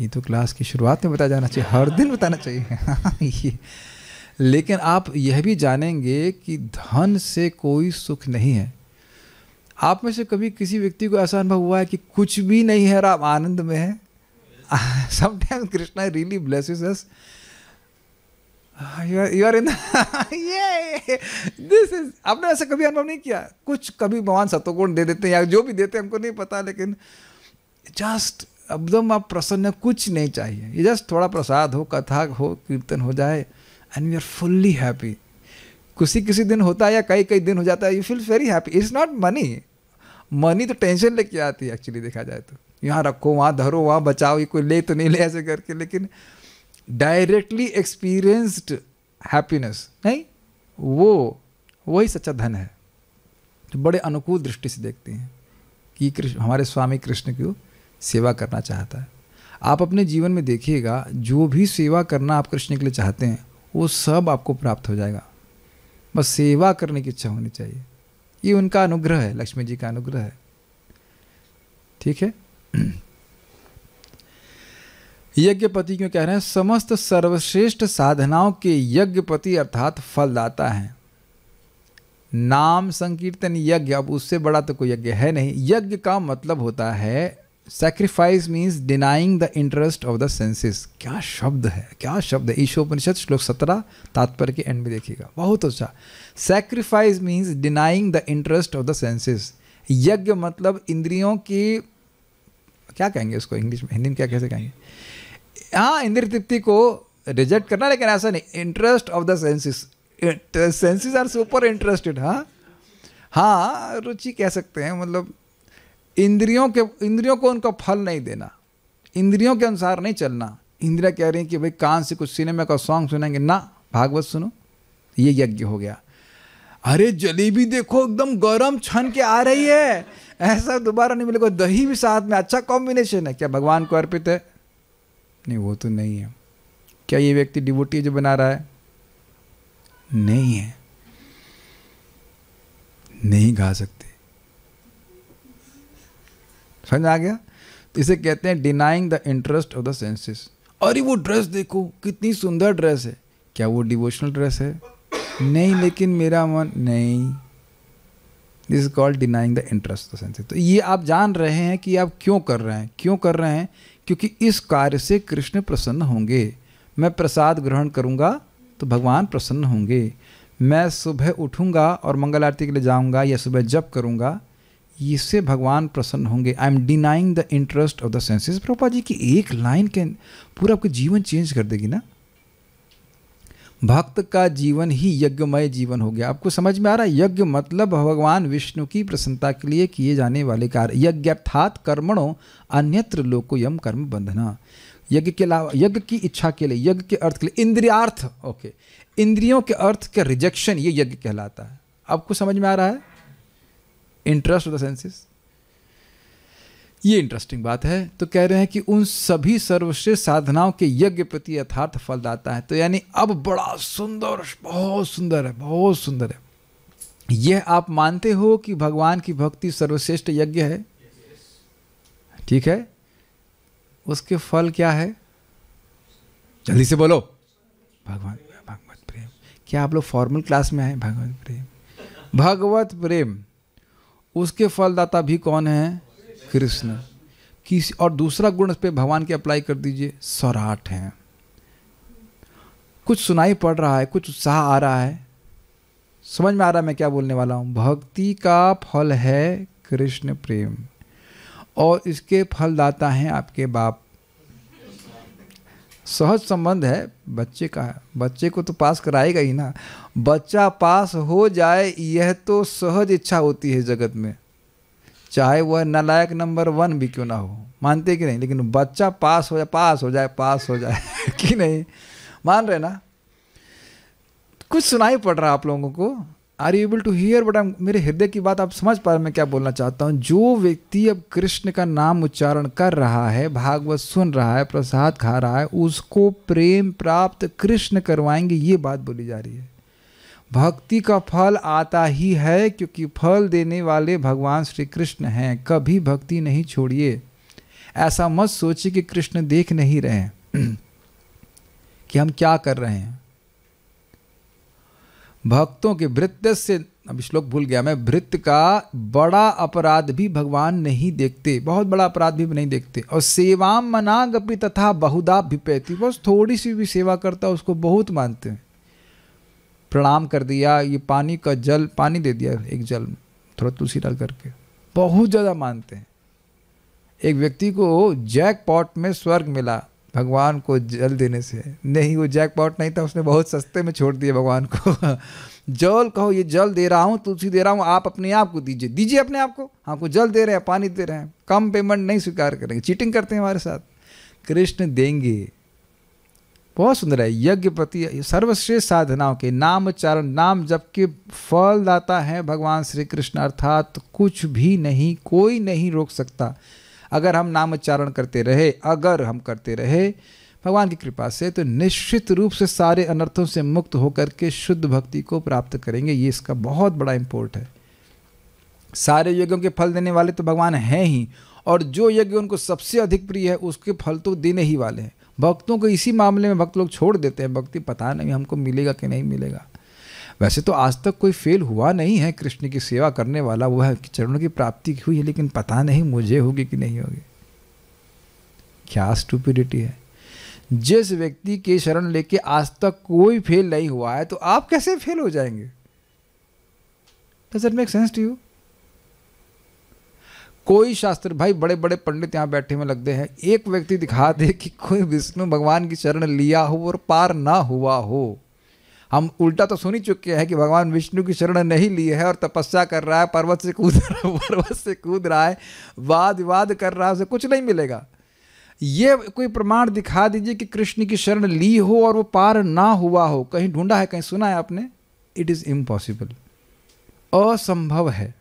ये तो क्लास की शुरुआत में बताया जाना चाहिए, हर दिन बताना चाहिए। लेकिन आप यह भी जानेंगे कि धन से कोई सुख नहीं है। आप में से कभी किसी व्यक्ति को ऐसा अनुभव हुआ है कि कुछ भी नहीं है और आप आनंद में हैं? Sometimes Krishna really blesses us. You are in this is, आपने ऐसा कभी अनुभव नहीं किया? कुछ कभी भगवान सतोगुण दे देते हैं या जो भी देते हैं हमको नहीं पता, लेकिन जस्ट एकदम आप प्रसन्न, कुछ नहीं चाहिए, ये जस्ट थोड़ा प्रसाद हो, कथा हो, कीर्तन हो जाए and we are fully happy. किसी दिन होता है या कई दिन हो जाता है, you feel very happy. It's not money, money तो टेंशन लेके आती है एक्चुअली देखा जाए तो। यहाँ रखो, वहाँ धरो, वहाँ बचाओ, ये कोई ले तो नहीं ले ऐसे करके, लेकिन डायरेक्टली एक्सपीरियंस्ड हैप्पीनेस नहीं, वही सच्चा धन है। तो बड़े अनुकूल दृष्टि से देखते हैं कि कृष्ण, हमारे स्वामी कृष्ण की सेवा करना चाहता है। आप अपने जीवन में देखिएगा, जो भी सेवा करना आप कृष्ण के लिए चाहते हैं वो सब आपको प्राप्त हो जाएगा, बस सेवा करने की इच्छा होनी चाहिए। ये उनका अनुग्रह है, लक्ष्मी जी का अनुग्रह है। ठीक है। यज्ञपति क्यों कह रहे हैं? समस्त सर्वश्रेष्ठ साधनाओं के यज्ञपति अर्थात फलदाता हैं। नाम संकीर्तन यज्ञ, अब उससे बड़ा तो कोई यज्ञ है नहीं। यज्ञ का मतलब होता है sacrifice, means denying the interest of the senses. क्या शब्द है, क्या शब्द है। ईशोपनिषद श्लोक 17 तात्पर्य के एंड में देखिएगा, बहुत अच्छा। Sacrifice means denying the interest of the senses. यज्ञ मतलब इंद्रियों की, क्या कहेंगे उसको इंग्लिश में, हिंदी में क्या कैसे कहेंगे, हाँ, इंद्रिय तृप्ति को रिजेक्ट करना, लेकिन ऐसा नहीं, interest of the senses. Senses are super interested. हाँ, रुचि कह सकते हैं, मतलब इंद्रियों को उनका फल नहीं देना, इंद्रियों के अनुसार नहीं चलना। इंद्रियां कह रही हैं कि भाई कान से कुछ सिनेमा का सॉन्ग सुनेंगे ना, भागवत सुनो, ये यज्ञ हो गया। अरे जलेबी देखो एकदम गरम छन के आ रही है, ऐसा दोबारा नहीं मिलेगा। दही भी साथ में, अच्छा कॉम्बिनेशन है। क्या भगवान को अर्पित है? नहीं, वो तो नहीं है। क्या ये व्यक्ति डिवोटी जो बना रहा है? नहीं है, नहीं गा सकते। समझ आ गया? इसे कहते हैं denying the interest of the senses. अरे वो ड्रेस देखो कितनी सुंदर ड्रेस है, क्या वो डिवोशनल ड्रेस है? नहीं, लेकिन मेरा मन नहीं। This is called denying the interest of the senses. तो ये आप जान रहे हैं कि आप क्यों कर रहे हैं। क्यों कर रहे हैं? क्योंकि इस कार्य से कृष्ण प्रसन्न होंगे। मैं प्रसाद ग्रहण करूंगा तो भगवान प्रसन्न होंगे। मैं सुबह उठूंगा और मंगल आरती के लिए जाऊंगा या सुबह जप करूंगा, इससे भगवान प्रसन्न होंगे। I am denying the interest of the senses. Prabhupada ji की एक लाइन के पूरा आपका जीवन चेंज कर देगी ना। भक्त का जीवन ही यज्ञमय जीवन हो गया। आपको समझ में आ रहा है? यज्ञ मतलब भगवान विष्णु की प्रसन्नता के लिए किए जाने वाले कार्य। यज्ञ अर्थात कर्मणों अन्यत्र लोकोयम कर्म बंधना। यज्ञ के अलावा, यज्ञ की इच्छा के लिए, यज्ञ के अर्थ के लिए, इंद्रियार्थ, ओके, इंद्रियों के अर्थ का रिजेक्शन, ये यज्ञ कहलाता है। आपको समझ में आ रहा है? इंटरेस्ट ऑफ द सेंसेस, ये इंटरेस्टिंग बात है। तो कह रहे हैं कि उन सभी सर्वश्रेष्ठ साधनाओं के यज्ञ प्रति यथार्थ फलदाता है। तो यानी अब बड़ा सुंदर, बहुत सुंदर है, बहुत सुंदर है। यह आप मानते हो कि भगवान की भक्ति सर्वश्रेष्ठ यज्ञ है? ठीक है, उसके फल क्या है? जल्दी से बोलो। भगवत प्रेम। क्या आप लोग फॉर्मल क्लास में हैं? भगवत प्रेम, भगवत प्रेम, उसके फलदाता भी कौन है? कृष्ण। किसी और दूसरा गुण इस पे भगवान के अप्लाई कर दीजिए, सौराठ हैं। कुछ सुनाई पड़ रहा है, कुछ उत्साह आ रहा है, समझ में आ रहा है मैं क्या बोलने वाला हूं? भक्ति का फल है कृष्ण प्रेम, और इसके फलदाता हैं आपके बाप। सहज संबंध है बच्चे का, बच्चे को तो पास कराएगा ही ना। बच्चा पास हो जाए यह तो सहज इच्छा होती है जगत में, चाहे वह नालायक नंबर 1 भी क्यों ना हो। मानते कि नहीं? लेकिन बच्चा पास हो जाए, पास हो जाए, पास हो जाए कि नहीं? मान रहे ना? कुछ सुनाई पड़ रहा है आप लोगों को? Are you able to hear but मेरे हृदय की बात आप समझ पा रहे मैं क्या बोलना चाहता हूँ? जो व्यक्ति अब कृष्ण का नाम उच्चारण कर रहा है, भागवत सुन रहा है, प्रसाद खा रहा है, उसको प्रेम प्राप्त कृष्ण करवाएंगे, ये बात बोली जा रही है। भक्ति का फल आता ही है क्योंकि फल देने वाले भगवान श्री कृष्ण हैं। कभी भक्ति नहीं छोड़िए। ऐसा मत सोचिए कि कृष्ण देख नहीं रहे हैं कि हम क्या कर रहे हैं। भक्तों के भृत्य से, अब श्लोक भूल गया मैं, भृत्य का बड़ा अपराध भी भगवान नहीं देखते, बहुत बड़ा अपराध भी नहीं देखते। और सेवाम मनागपि तथा बहुधा भिपेति, बस थोड़ी सी भी सेवा करता उसको बहुत मानते हैं। प्रणाम कर दिया, ये पानी का जल, पानी दे दिया एक जल में थोड़ा तुलसी डाल करके, बहुत ज़्यादा मानते हैं। एक व्यक्ति को जैकपॉट में स्वर्ग मिला भगवान को जल देने से। नहीं, वो जैकपॉट नहीं था, उसने बहुत सस्ते में छोड़ दिया भगवान को। जल कहो, ये जल दे रहा हूँ, तुलसी दे रहा हूँ, आप अपने आप को दीजिए, दीजिए अपने आप को। आपको जल दे रहे हैं, पानी दे रहे हैं, कम पेमेंट नहीं स्वीकार करेंगे, चीटिंग करते हैं हमारे साथ। कृष्ण देंगे। बहुत सुंदर है। यज्ञ प्रति सर्वश्रेष्ठ साधनाओं के नाम उच्चारण, नाम जप के फल दाता है भगवान श्री कृष्ण, अर्थात कुछ भी नहीं, कोई नहीं रोक सकता। अगर हम नाम उच्चारण करते रहे, अगर हम करते रहे भगवान की कृपा से, तो निश्चित रूप से सारे अनर्थों से मुक्त होकर के शुद्ध भक्ति को प्राप्त करेंगे। ये इसका बहुत बड़ा इम्पोर्ट है। सारे यज्ञों के फल देने वाले तो भगवान हैं ही, और जो यज्ञ उनको सबसे अधिक प्रिय है उसके फल तो देने ही वाले हैं। भक्तों को इसी मामले में भक्त लोग छोड़ देते हैं, भक्ति पता नहीं हमको मिलेगा कि नहीं मिलेगा। वैसे तो आज तक कोई फेल हुआ नहीं है कृष्ण की सेवा करने वाला, वो है चरणों की प्राप्ति हुई है, लेकिन पता नहीं मुझे होगी कि नहीं होगी। क्या स्टूपिडिटी है। जिस व्यक्ति के शरण लेके आज तक कोई फेल नहीं हुआ है, तो आप कैसे फेल हो जाएंगे? Does that make sense to you? कोई शास्त्र, भाई बड़े बड़े पंडित यहाँ बैठे में लगते हैं, एक व्यक्ति दिखा दे कि कोई विष्णु भगवान की शरण लिया हो और पार ना हुआ हो। हम उल्टा तो सुन ही चुके हैं कि भगवान विष्णु की शरण नहीं ली है और तपस्या कर रहा है, पर्वत से कूद रहा है, वाद विवाद कर रहा है, उसे कुछ नहीं मिलेगा। ये कोई प्रमाण दिखा दीजिए कि कृष्ण की शरण ली हो और वो पार ना हुआ हो। कहीं ढूंढा है, कहीं सुना है आपने? इट इज़ इम्पॉसिबल, असंभव है।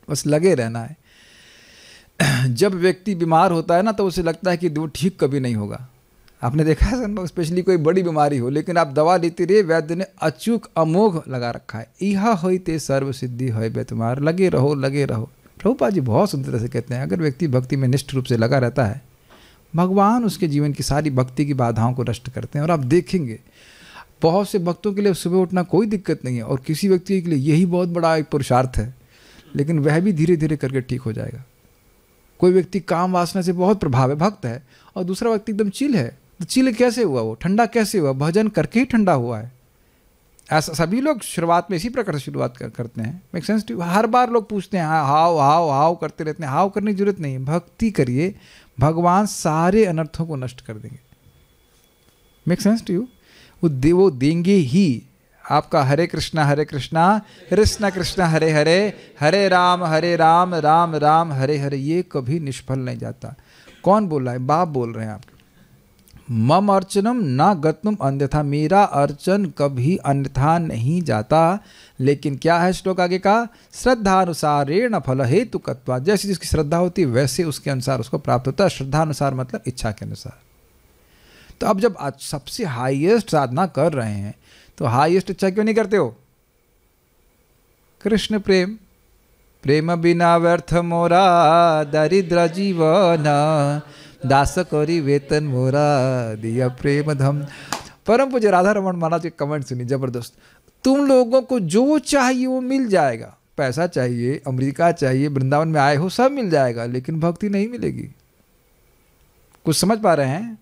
बस लगे रहना है। जब व्यक्ति बीमार होता है ना, तो उसे लगता है कि वो ठीक कभी नहीं होगा। आपने देखा है संभव, स्पेशली कोई बड़ी बीमारी हो, लेकिन आप दवा लेते रहे, वैद्य ने अचूक अमोघ लगा रखा है, यह होते सर्व सिद्धि है बे तुम्हार, लगे रहो लगे रहो। प्रभुपाद जी बहुत सुंदर तरह से कहते हैं, अगर व्यक्ति भक्ति में निष्ठ रूप से लगा रहता है, भगवान उसके जीवन की सारी भक्ति की बाधाओं को नष्ट करते हैं। और आप देखेंगे बहुत से भक्तों के लिए सुबह उठना कोई दिक्कत नहीं है, और किसी व्यक्ति के लिए यही बहुत बड़ा एक पुरुषार्थ है, लेकिन वह भी धीरे धीरे करके ठीक हो जाएगा। कोई व्यक्ति काम वासना से बहुत प्रभाव है, भक्त है, और दूसरा व्यक्ति एकदम चिल है, तो चिल कैसे हुआ, वो ठंडा कैसे हुआ, भजन करके ही ठंडा हुआ है। ऐसा सभी लोग शुरुआत में इसी प्रकार से शुरुआत करते हैं। Make sense to? हर बार लोग पूछते हैं हाव हाव हाव करते रहते हैं। हाव करने की जरूरत नहीं है, भक्ति करिए, भगवान सारे अनर्थों को नष्ट कर देंगे। Make sense to you? वो देंगे ही। आपका हरे कृष्णा कृष्ण कृष्ण हरे हरे, हरे राम राम राम हरे हरे, ये कभी निष्फल नहीं जाता। कौन बोल रहा है? बाप बोल रहे हैं आपके। मम अर्चनम न गतम अन्यथा, मेरा अर्चन कभी अन्यथा नहीं जाता। लेकिन क्या है श्लोक आगे का? श्रद्धानुसारेण फल हेतु कत्वा, जैसी जिसकी श्रद्धा होती है वैसे उसके अनुसार उसको प्राप्त होता है। श्रद्धानुसार मतलब इच्छा के अनुसार। तो अब जब आज सबसे हाईएस्ट साधना कर रहे हैं तो हाईएस्ट इच्छा क्यों नहीं करते हो? कृष्ण प्रेम, प्रेम बिना व्यर्थ मोरा दरिद्र जीवन, दास करी वेतन मोरा दिया प्रेम धम। परम पूज्य राधा रमन महाराज के कमेंट सुनी जबरदस्त। तुम लोगों को जो चाहिए वो मिल जाएगा, पैसा चाहिए, अमेरिका चाहिए, वृंदावन में आए हो सब मिल जाएगा, लेकिन भक्ति नहीं मिलेगी। कुछ समझ पा रहे हैं?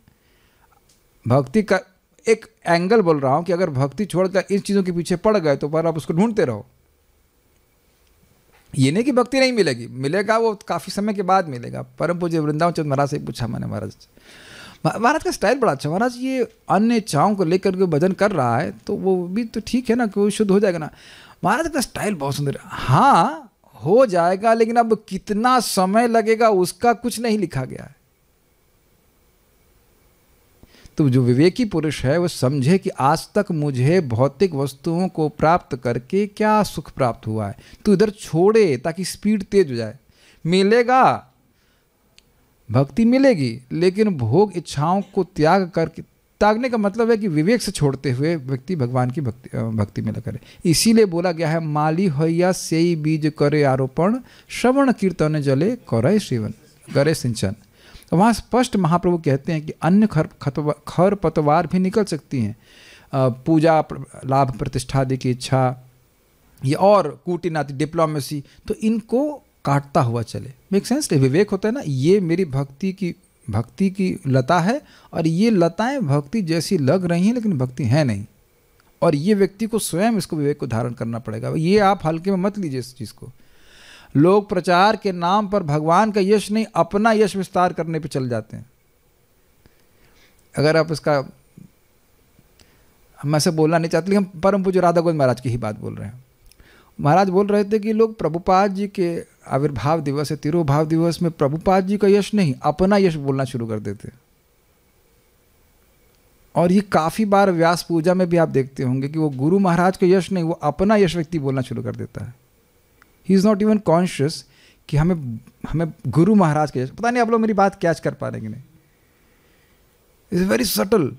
भक्ति का एक एंगल बोल रहा हूं कि अगर भक्ति छोड़कर इन चीजों के पीछे पड़ गए तो पर आप उसको ढूंढते रहो। ये नहीं कि भक्ति नहीं मिलेगी, मिलेगा, वो काफ़ी समय के बाद मिलेगा। परम पूज्य वृंदावन चंद्र महाराज से पूछा मैंने, महाराज का स्टाइल बड़ा अच्छा, महाराज ये अन्य इच्छाओं को लेकर के भजन कर रहा है तो वो भी तो ठीक है ना, कि वो शुद्ध हो जाएगा ना। महाराज का स्टाइल बहुत सुंदर है। हाँ हो जाएगा, लेकिन अब कितना समय लगेगा उसका कुछ नहीं लिखा गया है। तो जो विवेकी पुरुष है वो समझे कि आज तक मुझे भौतिक वस्तुओं को प्राप्त करके क्या सुख प्राप्त हुआ है, तो इधर छोड़े ताकि स्पीड तेज हो जाए। मिलेगा, भक्ति मिलेगी, लेकिन भोग इच्छाओं को त्याग करके, त्यागने का मतलब है कि विवेक से छोड़ते हुए व्यक्ति भगवान की भक्ति में करे। इसीलिए बोला गया है माली होया सेई बीज करे आरोपण, श्रवण कीर्तन जले करे सेवन करे सिंचन। तो वहाँ स्पष्ट महाप्रभु कहते हैं कि अन्य खर पतवार भी निकल सकती हैं, पूजा लाभ प्रतिष्ठा आदि की इच्छा, ये और कूटनीति डिप्लोमेसी, तो इनको काटता हुआ चले। Make sense? विवेक होता है ना, ये मेरी भक्ति की लता है और ये लताएं भक्ति जैसी लग रही हैं लेकिन भक्ति है नहीं, और ये व्यक्ति को स्वयं इसको विवेक को धारण करना पड़ेगा। ये आप हल्के में मत लीजिए इस चीज़ को। लोग प्रचार के नाम पर भगवान का यश नहीं अपना यश विस्तार करने पे चल जाते हैं। अगर आप इसका, हम ऐसे बोलना नहीं चाहते, लेकिन हम परम पूज्य राधा गोविंद महाराज की ही बात बोल रहे हैं। महाराज बोल रहे थे कि लोग प्रभुपाद जी के आविर्भाव दिवस है, तिरुभाव दिवस में प्रभुपाद जी का यश नहीं अपना यश बोलना शुरू कर देते। और ये काफ़ी बार व्यास पूजा में भी आप देखते होंगे कि वो गुरु महाराज का यश नहीं, वो अपना यश व्यक्ति बोलना शुरू कर देता है। He is not even conscious कि हमें गुरु महाराज के, पता नहीं आप लोग मेरी बात कैच कर पा रहे हैं कि नहीं। It's very subtle.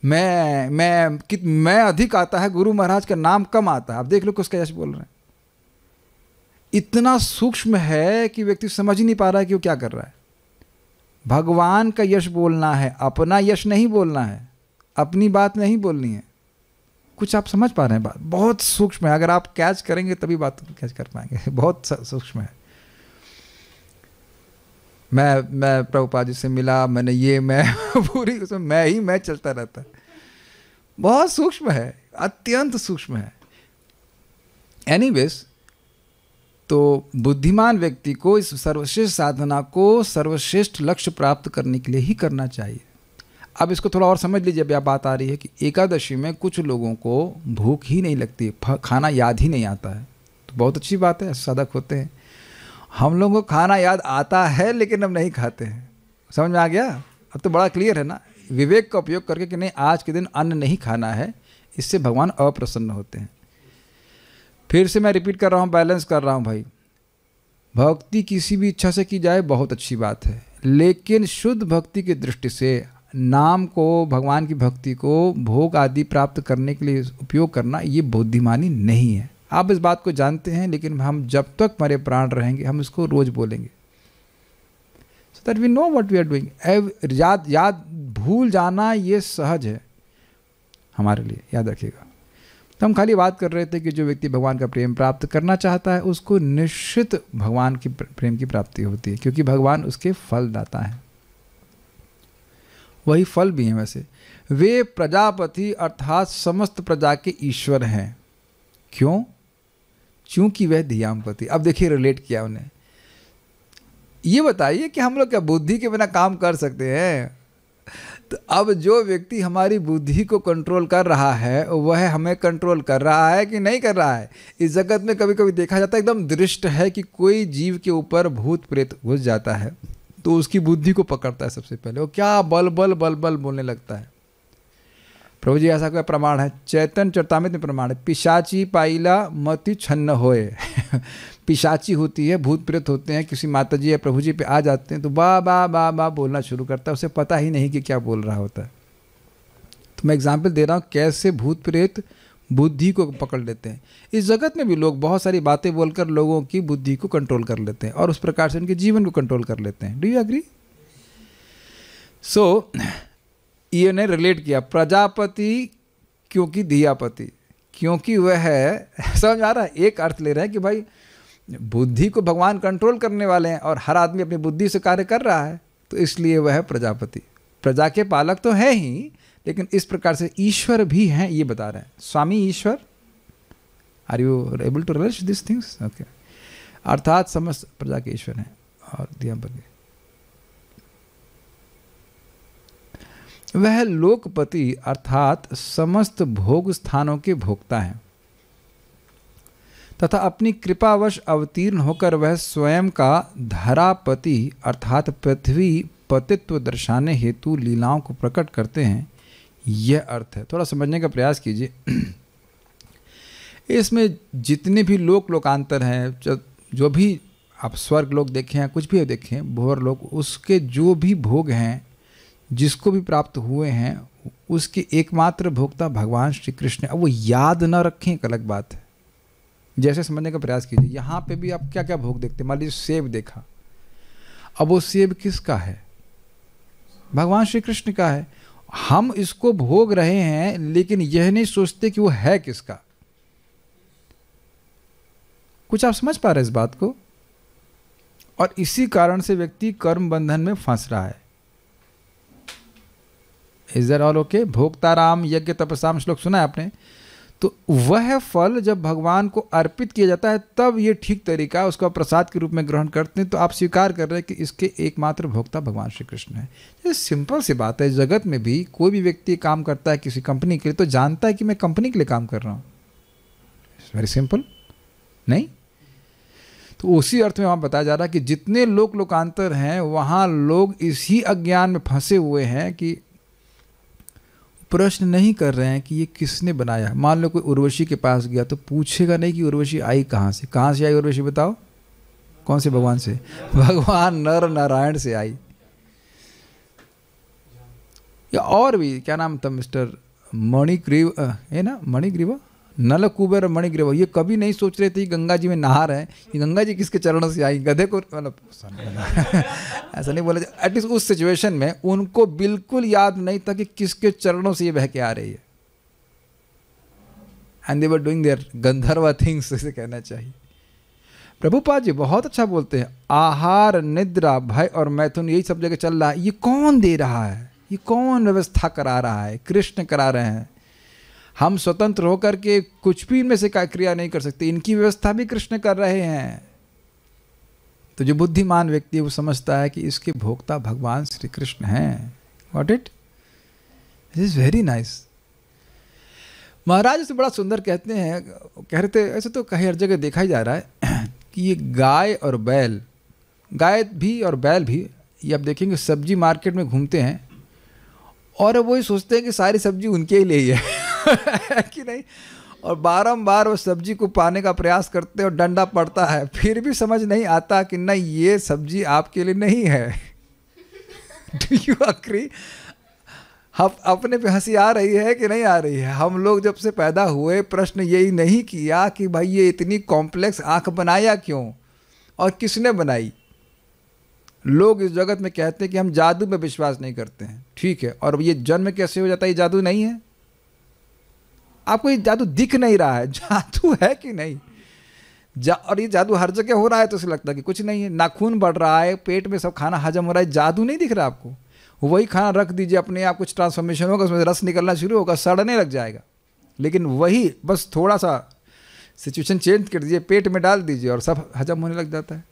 मैं अधिक आता है, गुरु महाराज का नाम कम आता है। आप देख लो किसका यश बोल रहे हैं। इतना सूक्ष्म है कि व्यक्ति समझ ही नहीं पा रहा है कि वो क्या कर रहा है। भगवान का यश बोलना है, अपना यश नहीं बोलना है, अपनी बात नहीं बोलनी है। कुछ आप समझ पा रहे हैं? बात बहुत सूक्ष्म है, अगर आप कैच करेंगे तभी बात कैच कर पाएंगे। बहुत सूक्ष्म है। मैं प्रभुपाद जी से मिला, मैंने ये, मैं पूरी उसमें मैं चलता रहता है। बहुत सूक्ष्म है, अत्यंत सूक्ष्म है। एनीवेज, तो बुद्धिमान व्यक्ति को इस सर्वश्रेष्ठ साधना को सर्वश्रेष्ठ लक्ष्य प्राप्त करने के लिए ही करना चाहिए। अब इसको थोड़ा और समझ लीजिए। अभी आप बात आ रही है कि एकादशी में कुछ लोगों को भूख ही नहीं लगती, खाना याद ही नहीं आता है। तो बहुत अच्छी बात है, साधक होते हैं। हम लोगों को खाना याद आता है लेकिन हम नहीं खाते हैं। समझ में आ गया? अब तो बड़ा क्लियर है ना, विवेक का उपयोग करके कि नहीं आज के दिन अन्न नहीं खाना है, इससे भगवान अप्रसन्न होते हैं। फिर से मैं रिपीट कर रहा हूँ, बैलेंस कर रहा हूँ भाई। भक्ति किसी भी इच्छा से की जाए बहुत अच्छी बात है, लेकिन शुद्ध भक्ति की दृष्टि से नाम को, भगवान की भक्ति को भोग आदि प्राप्त करने के लिए उपयोग करना, ये बुद्धिमानी नहीं है। आप इस बात को जानते हैं, लेकिन हम जब तक हमारे प्राण रहेंगे हम इसको रोज बोलेंगे, so that we know what we are doing. याद भूल जाना ये सहज है हमारे लिए, याद रखिएगा। तो हम खाली बात कर रहे थे कि जो व्यक्ति भगवान का प्रेम प्राप्त करना चाहता है उसको निश्चित भगवान की प्रेम की प्राप्ति होती है, क्योंकि भगवान उसके फल दाता है, वही फल भी हैं। वैसे वे प्रजापति अर्थात समस्त प्रजा के ईश्वर हैं। क्यों? क्योंकि वह धियामपति। अब देखिए रिलेट किया उन्हें। ये बताइए कि हम लोग क्या बुद्धि के बिना काम कर सकते हैं? तो अब जो व्यक्ति हमारी बुद्धि को कंट्रोल कर रहा है वह हमें कंट्रोल कर रहा है कि नहीं कर रहा है? इस जगत में कभी कभी देखा जाता है, एकदम दृष्ट है कि कोई जीव के ऊपर भूत प्रेत घुस जाता है तो उसकी बुद्धि को पकड़ता है सबसे पहले, वो क्या बल बल बल बल बोलने लगता है। प्रभु जी ऐसा कोई प्रमाण है, चैतन्य चरितामृत में प्रमाण है, पिशाची पाइला मति छन्न होए। पिशाची होती है, भूत प्रेत होते हैं, किसी माता जी या प्रभु जी पे आ जाते हैं तो बा बा बा बा बोलना शुरू करता है, उसे पता ही नहीं कि क्या बोल रहा होता है। तो मैं एग्जाम्पल दे रहा हूँ कैसे भूत प्रेत बुद्धि को पकड़ लेते हैं। इस जगत में भी लोग बहुत सारी बातें बोलकर लोगों की बुद्धि को कंट्रोल कर लेते हैं और उस प्रकार से उनके जीवन को कंट्रोल कर लेते हैं। Do you agree? सो ये ने रिलेट किया, प्रजापति क्योंकि धियापति, क्योंकि वह है, समझ आ रहा है? एक अर्थ ले रहे हैं कि भाई बुद्धि को भगवान कंट्रोल करने वाले हैं और हर आदमी अपनी बुद्धि से कार्य कर रहा है, तो इसलिए वह है प्रजापति। प्रजा के पालक तो है ही, लेकिन इस प्रकार से ईश्वर भी हैं, ये बता रहे हैं। स्वामी ईश्वर, are you able to relate this things? Okay, अर्थात समस्त प्रजा के ईश्वर हैं और धियापति। वह लोकपति अर्थात समस्त भोग स्थानों के भोक्ता हैं तथा अपनी कृपावश अवतीर्ण होकर वह स्वयं का धरापति अर्थात पृथ्वी पतित्व दर्शाने हेतु लीलाओं को प्रकट करते हैं। यह अर्थ है, थोड़ा समझने का प्रयास कीजिए। इसमें जितने भी लोकांतर हैं, जो भी आप स्वर्ग लोग देखें या कुछ भी देखें, भोर लोग, उसके जो भी भोग हैं जिसको भी प्राप्त हुए हैं उसके एकमात्र भोक्ता भगवान श्री कृष्ण। अब वो याद न रखें एक अलग बात है, जैसे समझने का प्रयास कीजिए। यहाँ पे भी आप क्या क्या भोग देखते हैं? मान लीजिए सेब देखा, अब वो सेब किसका है? भगवान श्री कृष्ण का है। हम इसको भोग रहे हैं लेकिन यह नहीं सोचते कि वो है किसका। कुछ आप समझ पा रहे हैं इस बात को? और इसी कारण से व्यक्ति कर्म बंधन में फंस रहा है। Is that all okay? भोक्ताराम यज्ञ तपसाम श्लोक सुना है आपने? तो वह फल जब भगवान को अर्पित किया जाता है तब ये ठीक तरीका है, उसको प्रसाद के रूप में ग्रहण करते हैं, तो आप स्वीकार कर रहे हैं कि इसके एकमात्र भोक्ता भगवान श्री कृष्ण है। ये सिंपल सी बात है। इस जगत में भी कोई भी व्यक्ति काम करता है किसी कंपनी के लिए तो जानता है कि मैं कंपनी के लिए काम कर रहा हूँ। इट्स वेरी सिंपल, नहीं? तो उसी अर्थ में वहाँ बताया जा रहा है कि जितने लोकांतर हैं वहाँ लोग इसी अज्ञान में फंसे हुए हैं कि प्रश्न नहीं कर रहे हैं कि ये किसने बनाया। मान लो कोई उर्वशी के पास गया तो पूछेगा नहीं कि उर्वशी आई कहाँ से। कहाँ से आई उर्वशी? बताओ। कौन से भगवान से? भगवान नर नारायण से आई। या और भी क्या नाम था, मिस्टर मणिग्रीव है ना, मणिग्रीवा, नलकुबेर मणिग्रीवा। ये कभी नहीं सोच रहे थे गंगा जी में नहा रहे हैं, ये गंगा जी किसके चरणों से आई? गधे को, मतलब ऐसा नहीं बोला। एटलीस्ट उस सिचुएशन में उनको बिल्कुल याद नहीं था कि किसके चरणों से ये बह के आ रही है। And they were doing their gandharva things, इसे कहना चाहिए। प्रभुपाद जी बहुत अच्छा बोलते हैं, आहार निद्रा भय और मैथुन यही सब जगह चल रहा है। ये कौन दे रहा है? ये कौन व्यवस्था करा रहा है? कृष्ण करा रहे हैं। हम स्वतंत्र होकर के कुछ भी इनमें से क्रिया नहीं कर सकते, इनकी व्यवस्था भी कृष्ण कर रहे हैं। तो जो बुद्धिमान व्यक्ति है वो समझता है कि इसके भोक्ता भगवान श्री कृष्ण हैं। Got it? This is very nice. महाराज से बड़ा सुंदर कहते हैं, कह रहे थे, ऐसे तो कहीं हर जगह देखा ही जा रहा है कि ये गाय और बैल, गाय भी और बैल भी, ये आप देखेंगे सब्जी मार्केट में घूमते हैं और वही सोचते हैं कि सारी सब्जी उनके ही लिए ही है कि नहीं, और बारंबार वो सब्जी को पाने का प्रयास करते हैं और डंडा पड़ता है, फिर भी समझ नहीं आता कि नहीं ये सब्जी आपके लिए नहीं है। Do you agree? हम अपने पे हंसी आ रही है कि नहीं आ रही है? हम लोग जब से पैदा हुए प्रश्न यही नहीं किया कि भाई ये इतनी कॉम्प्लेक्स आंख बनाया क्यों और किसने बनाई? लोग इस जगत में कहते हैं कि हम जादू में विश्वास नहीं करते हैं, ठीक है, और ये जन्म कैसे हो जाता है? ये जादू नहीं है? आपको ये जादू दिख नहीं रहा है, जादू है कि नहीं? और ये जादू हर जगह हो रहा है तो उसे लगता है कि कुछ नहीं है। नाखून बढ़ रहा है, पेट में सब खाना हजम हो रहा है, जादू नहीं दिख रहा आपको? वही खाना रख दीजिए, अपने आप कुछ ट्रांसफॉर्मेशन होगा, उसमें रस निकलना शुरू होगा, सड़ने लग जाएगा। लेकिन वही बस थोड़ा सा सिचुएशन चेंज कर दीजिए, पेट में डाल दीजिए और सब हजम होने लग जाता है।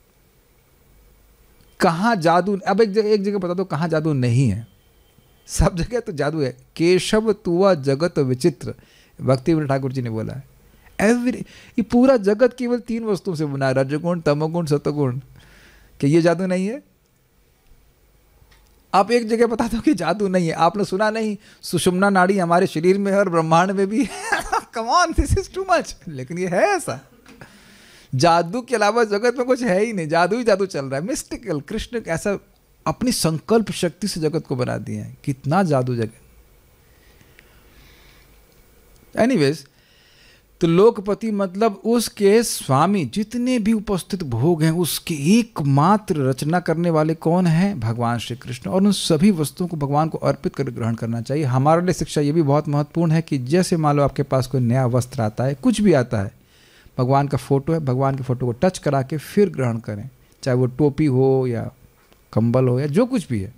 कहाँ जादू? अब एक जगह बता दो कहाँ जादू नहीं है? सब जगह तो जादू है। केशव तुआ जगत विचित्र, भक्तिविनोद ठाकुर जी ने बोला है। ये पूरा जगत केवल 3 वस्तुओं से बना है, रजोगुण, तमोगुण, सतोगुण। कि ये जादू नहीं है? आप एक जगह बता दो कि जादू नहीं है। आपने सुना नहीं सुषुम्ना नाड़ी हमारे शरीर में है और ब्रह्मांड में भी है? Come on, this is too much. लेकिन ये है ऐसा। जादू के अलावा जगत में कुछ है ही नहीं, जादू ही जादू चल रहा है, मिस्टिकल। कृष्ण ऐसा अपनी संकल्प शक्ति से जगत को बना दिए हैं। कितना जादू जगत। एनीवेज, तो लोकपति मतलब उसके स्वामी, जितने भी उपस्थित भोग हैं उसके एकमात्र रचना करने वाले कौन है? भगवान श्री कृष्ण। और उन सभी वस्तुओं को भगवान को अर्पित कर ग्रहण करना चाहिए। हमारे लिए शिक्षा ये भी बहुत महत्वपूर्ण है कि जैसे मान लो आपके पास कोई नया वस्त्र आता है, कुछ भी आता है, भगवान का फोटो है, भगवान के फोटो को टच करा के फिर ग्रहण करें। चाहे वो टोपी हो या कंबल हो या जो कुछ भी है,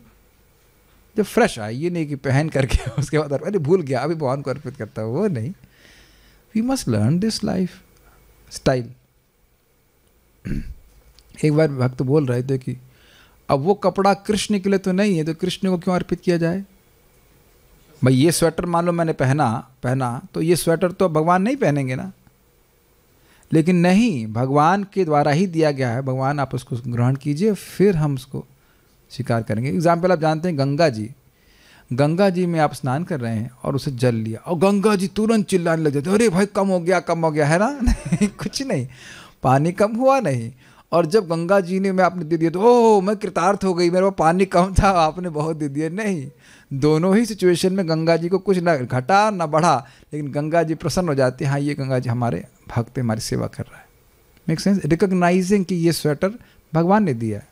जब फ्रेश आए, ये नहीं कि पहन करके उसके बाद अरे भूल गया अभी भगवान को अर्पित करता हूँ, वो नहीं। We must learn this lifestyle. एक बार भक्त बोल रहे थे कि अब वो कपड़ा कृष्ण के लिए तो नहीं है, तो कृष्ण को क्यों अर्पित किया जाए? भाई ये स्वेटर मान लो मैंने पहना तो ये स्वेटर तो भगवान नहीं पहनेंगे ना। लेकिन नहीं, भगवान के द्वारा ही दिया गया है, भगवान आप उसको ग्रहण कीजिए, फिर हम उसको स्वीकार करेंगे। एग्जाम्पल आप जानते हैं गंगा जी में आप स्नान कर रहे हैं और उसे जल लिया और गंगा जी तुरंत चिल्लाने लग जाते, अरे भाई कम हो गया है ना। नहीं, कुछ नहीं, पानी कम हुआ नहीं। और जब गंगा जी ने मैं आपने दे दिया तो ओह मैं कृतार्थ हो गई, मेरे पास पानी कम था, आपने बहुत दे दिया। नहीं, दोनों ही सिचुएशन में गंगा जी को कुछ ना घटा ना बढ़ा, लेकिन गंगा जी प्रसन्न हो जाती है, हाँ ये गंगा जी हमारे भक्त हमारी सेवा कर रहा है। Make sense? रिकॉग्नाइजिंग कि ये स्वेटर भगवान ने दिया है,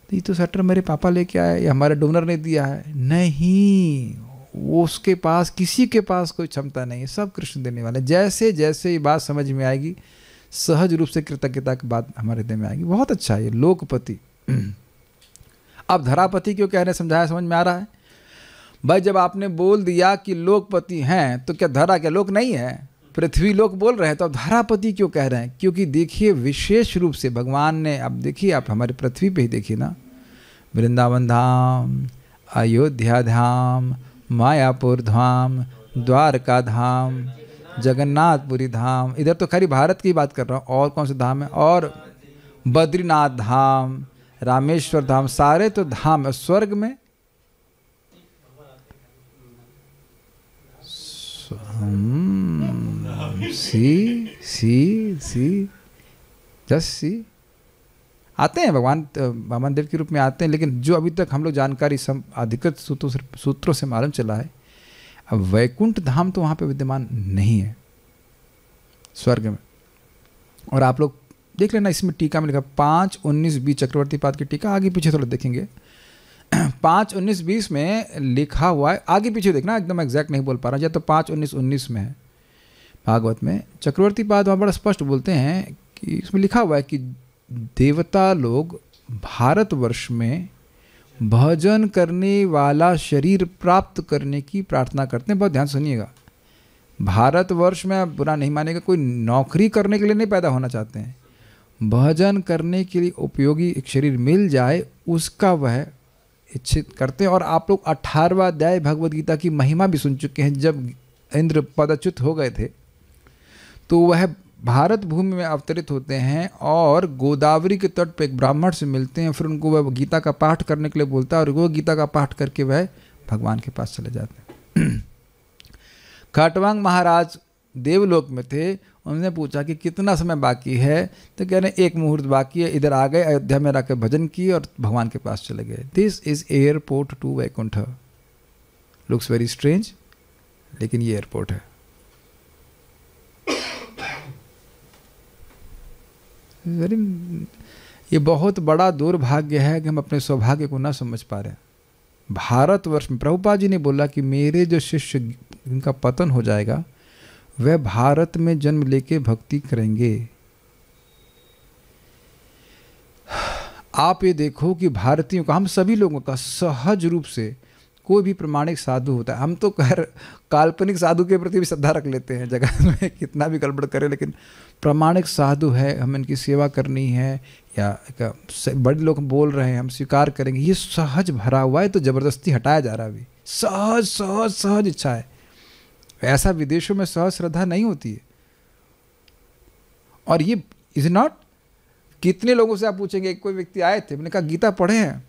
ये तो स्वेटर मेरे पापा लेके आए या हमारे डोनर ने दिया है। नहीं, वो उसके पास, किसी के पास कोई क्षमता नहीं है, सब कृष्ण देने वाले। जैसे जैसे ये बात समझ में आएगी, सहज रूप से कृतज्ञता की बात हमारे हृदय में आएगी। बहुत अच्छा है ये लोकपति। अब धरापति क्यों कह रहे हैं, समझाया, समझ में आ रहा है? भाई जब आपने बोल दिया कि लोकपति हैं तो क्या धरा क्या लोक नहीं है? पृथ्वी लोक बोल रहे हैं, तो अब धरापति क्यों कह रहे हैं? क्योंकि देखिए विशेष रूप से भगवान ने, अब देखिए आप हमारे पृथ्वी पे ही देखिए ना, वृंदावन धाम, अयोध्या धाम, मायापुर धाम, द्वारका धाम, जगन्नाथपुरी धाम, इधर तो खरी भारत की बात कर रहा हूँ, और कौन से धाम है, और बद्रीनाथ धाम, रामेश्वर धाम, सारे तो धाम है। स्वर्ग में सी आते हैं भगवान, वामन देव के रूप में आते हैं। लेकिन जो अभी तक हम लोग जानकारी अधिकृत सूत्रों से मालूम चला है, अब वैकुंठ धाम तो वहाँ पे विद्यमान नहीं है स्वर्ग में। और आप लोग देख लेना, इसमें टीका में लिखा 5:19-20 चक्रवर्ती पाद की टीका, आगे पीछे थोड़ा देखेंगे। 5:19-20 में लिखा हुआ है, आगे पीछे देखना, एकदम एग्जैक्ट नहीं बोल पा रहा, या तो 5:19-19 में है भागवत में। चक्रवर्ती पाद वहाँ बड़ा स्पष्ट बोलते हैं कि इसमें लिखा हुआ है कि देवता लोग भारतवर्ष में भजन करने वाला शरीर प्राप्त करने की प्रार्थना करते हैं। बहुत ध्यान सुनिएगा, भारतवर्ष में बुरा नहीं मानेगा, कोई नौकरी करने के लिए नहीं पैदा होना चाहते हैं, भजन करने के लिए उपयोगी एक शरीर मिल जाए उसका वह इच्छित करते हैं। और आप लोग 18वां अध्याय भगवद गीता की महिमा भी सुन चुके हैं। जब इंद्र पदच्युत हो गए थे तो वह भारत भूमि में अवतरित होते हैं और गोदावरी के तट पर एक ब्राह्मण से मिलते हैं, फिर उनको वह गीता का पाठ करने के लिए बोलता है और वो गीता का पाठ करके वह भगवान के पास चले जाते हैं। खटवांग महाराज देवलोक में थे, उन्होंने पूछा कि कितना समय बाकी है, तो कह रहे 1 मुहूर्त बाकी है। इधर आ गए, अयोध्या में रखकर भजन किए और भगवान के पास चले गए। This is airport to Vaikuntha. Looks very strange, लेकिन ये एयरपोर्ट है। ये बहुत बड़ा दुर्भाग्य है कि हम अपने सौभाग्य को ना समझ पा रहे हैं। भारतवर्ष में प्रभुपाद जी ने बोला कि मेरे जो शिष्य इनका पतन हो जाएगा वह भारत में जन्म लेके भक्ति करेंगे। आप ये देखो कि भारतीयों का, हम सभी लोगों का सहज रूप से कोई भी प्रमाणिक साधु होता है, हम तो खैर काल्पनिक साधु के प्रति भी श्रद्धा रख लेते हैं, जगत में कितना भी गड़बड़ करे, लेकिन प्रमाणिक साधु है, हमें इनकी सेवा करनी है, या बड़े लोग बोल रहे हैं हम स्वीकार करेंगे, ये सहज भरा हुआ है। तो ज़बरदस्ती हटाया जा रहा है अभी, सहज सहज सहज इच्छा है। ऐसा विदेशों में सहज श्रद्धा नहीं होती है। और ये इज नॉट, कितने लोगों से आप पूछेंगे, कोई व्यक्ति आए थे, मैंने कहा गीता पढ़े हैं,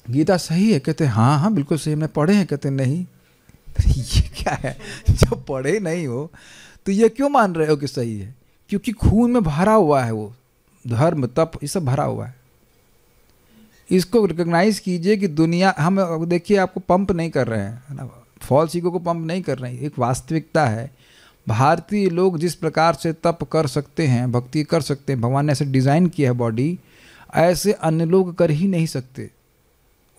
गीता सही है, कहते हैं हाँ हाँ बिल्कुल सही, हमने पढ़े हैं, कहते हैं नहीं। ये क्या है, जब पढ़े नहीं हो तो ये क्यों मान रहे हो कि सही है? क्योंकि खून में भरा हुआ है, वो धर्म तप ये सब भरा हुआ है। इसको रिकॉग्नाइज कीजिए कि दुनिया, हम देखिए आपको पंप नहीं कर रहे हैं, है ना, फॉल्स ईगो को पंप नहीं कर रहे हैं, एक वास्तविकता है। भारतीय लोग जिस प्रकार से तप कर सकते हैं, भक्ति कर सकते हैं, भगवान ने ऐसे डिज़ाइन किया है बॉडी, ऐसे अन्य लोग कर ही नहीं सकते।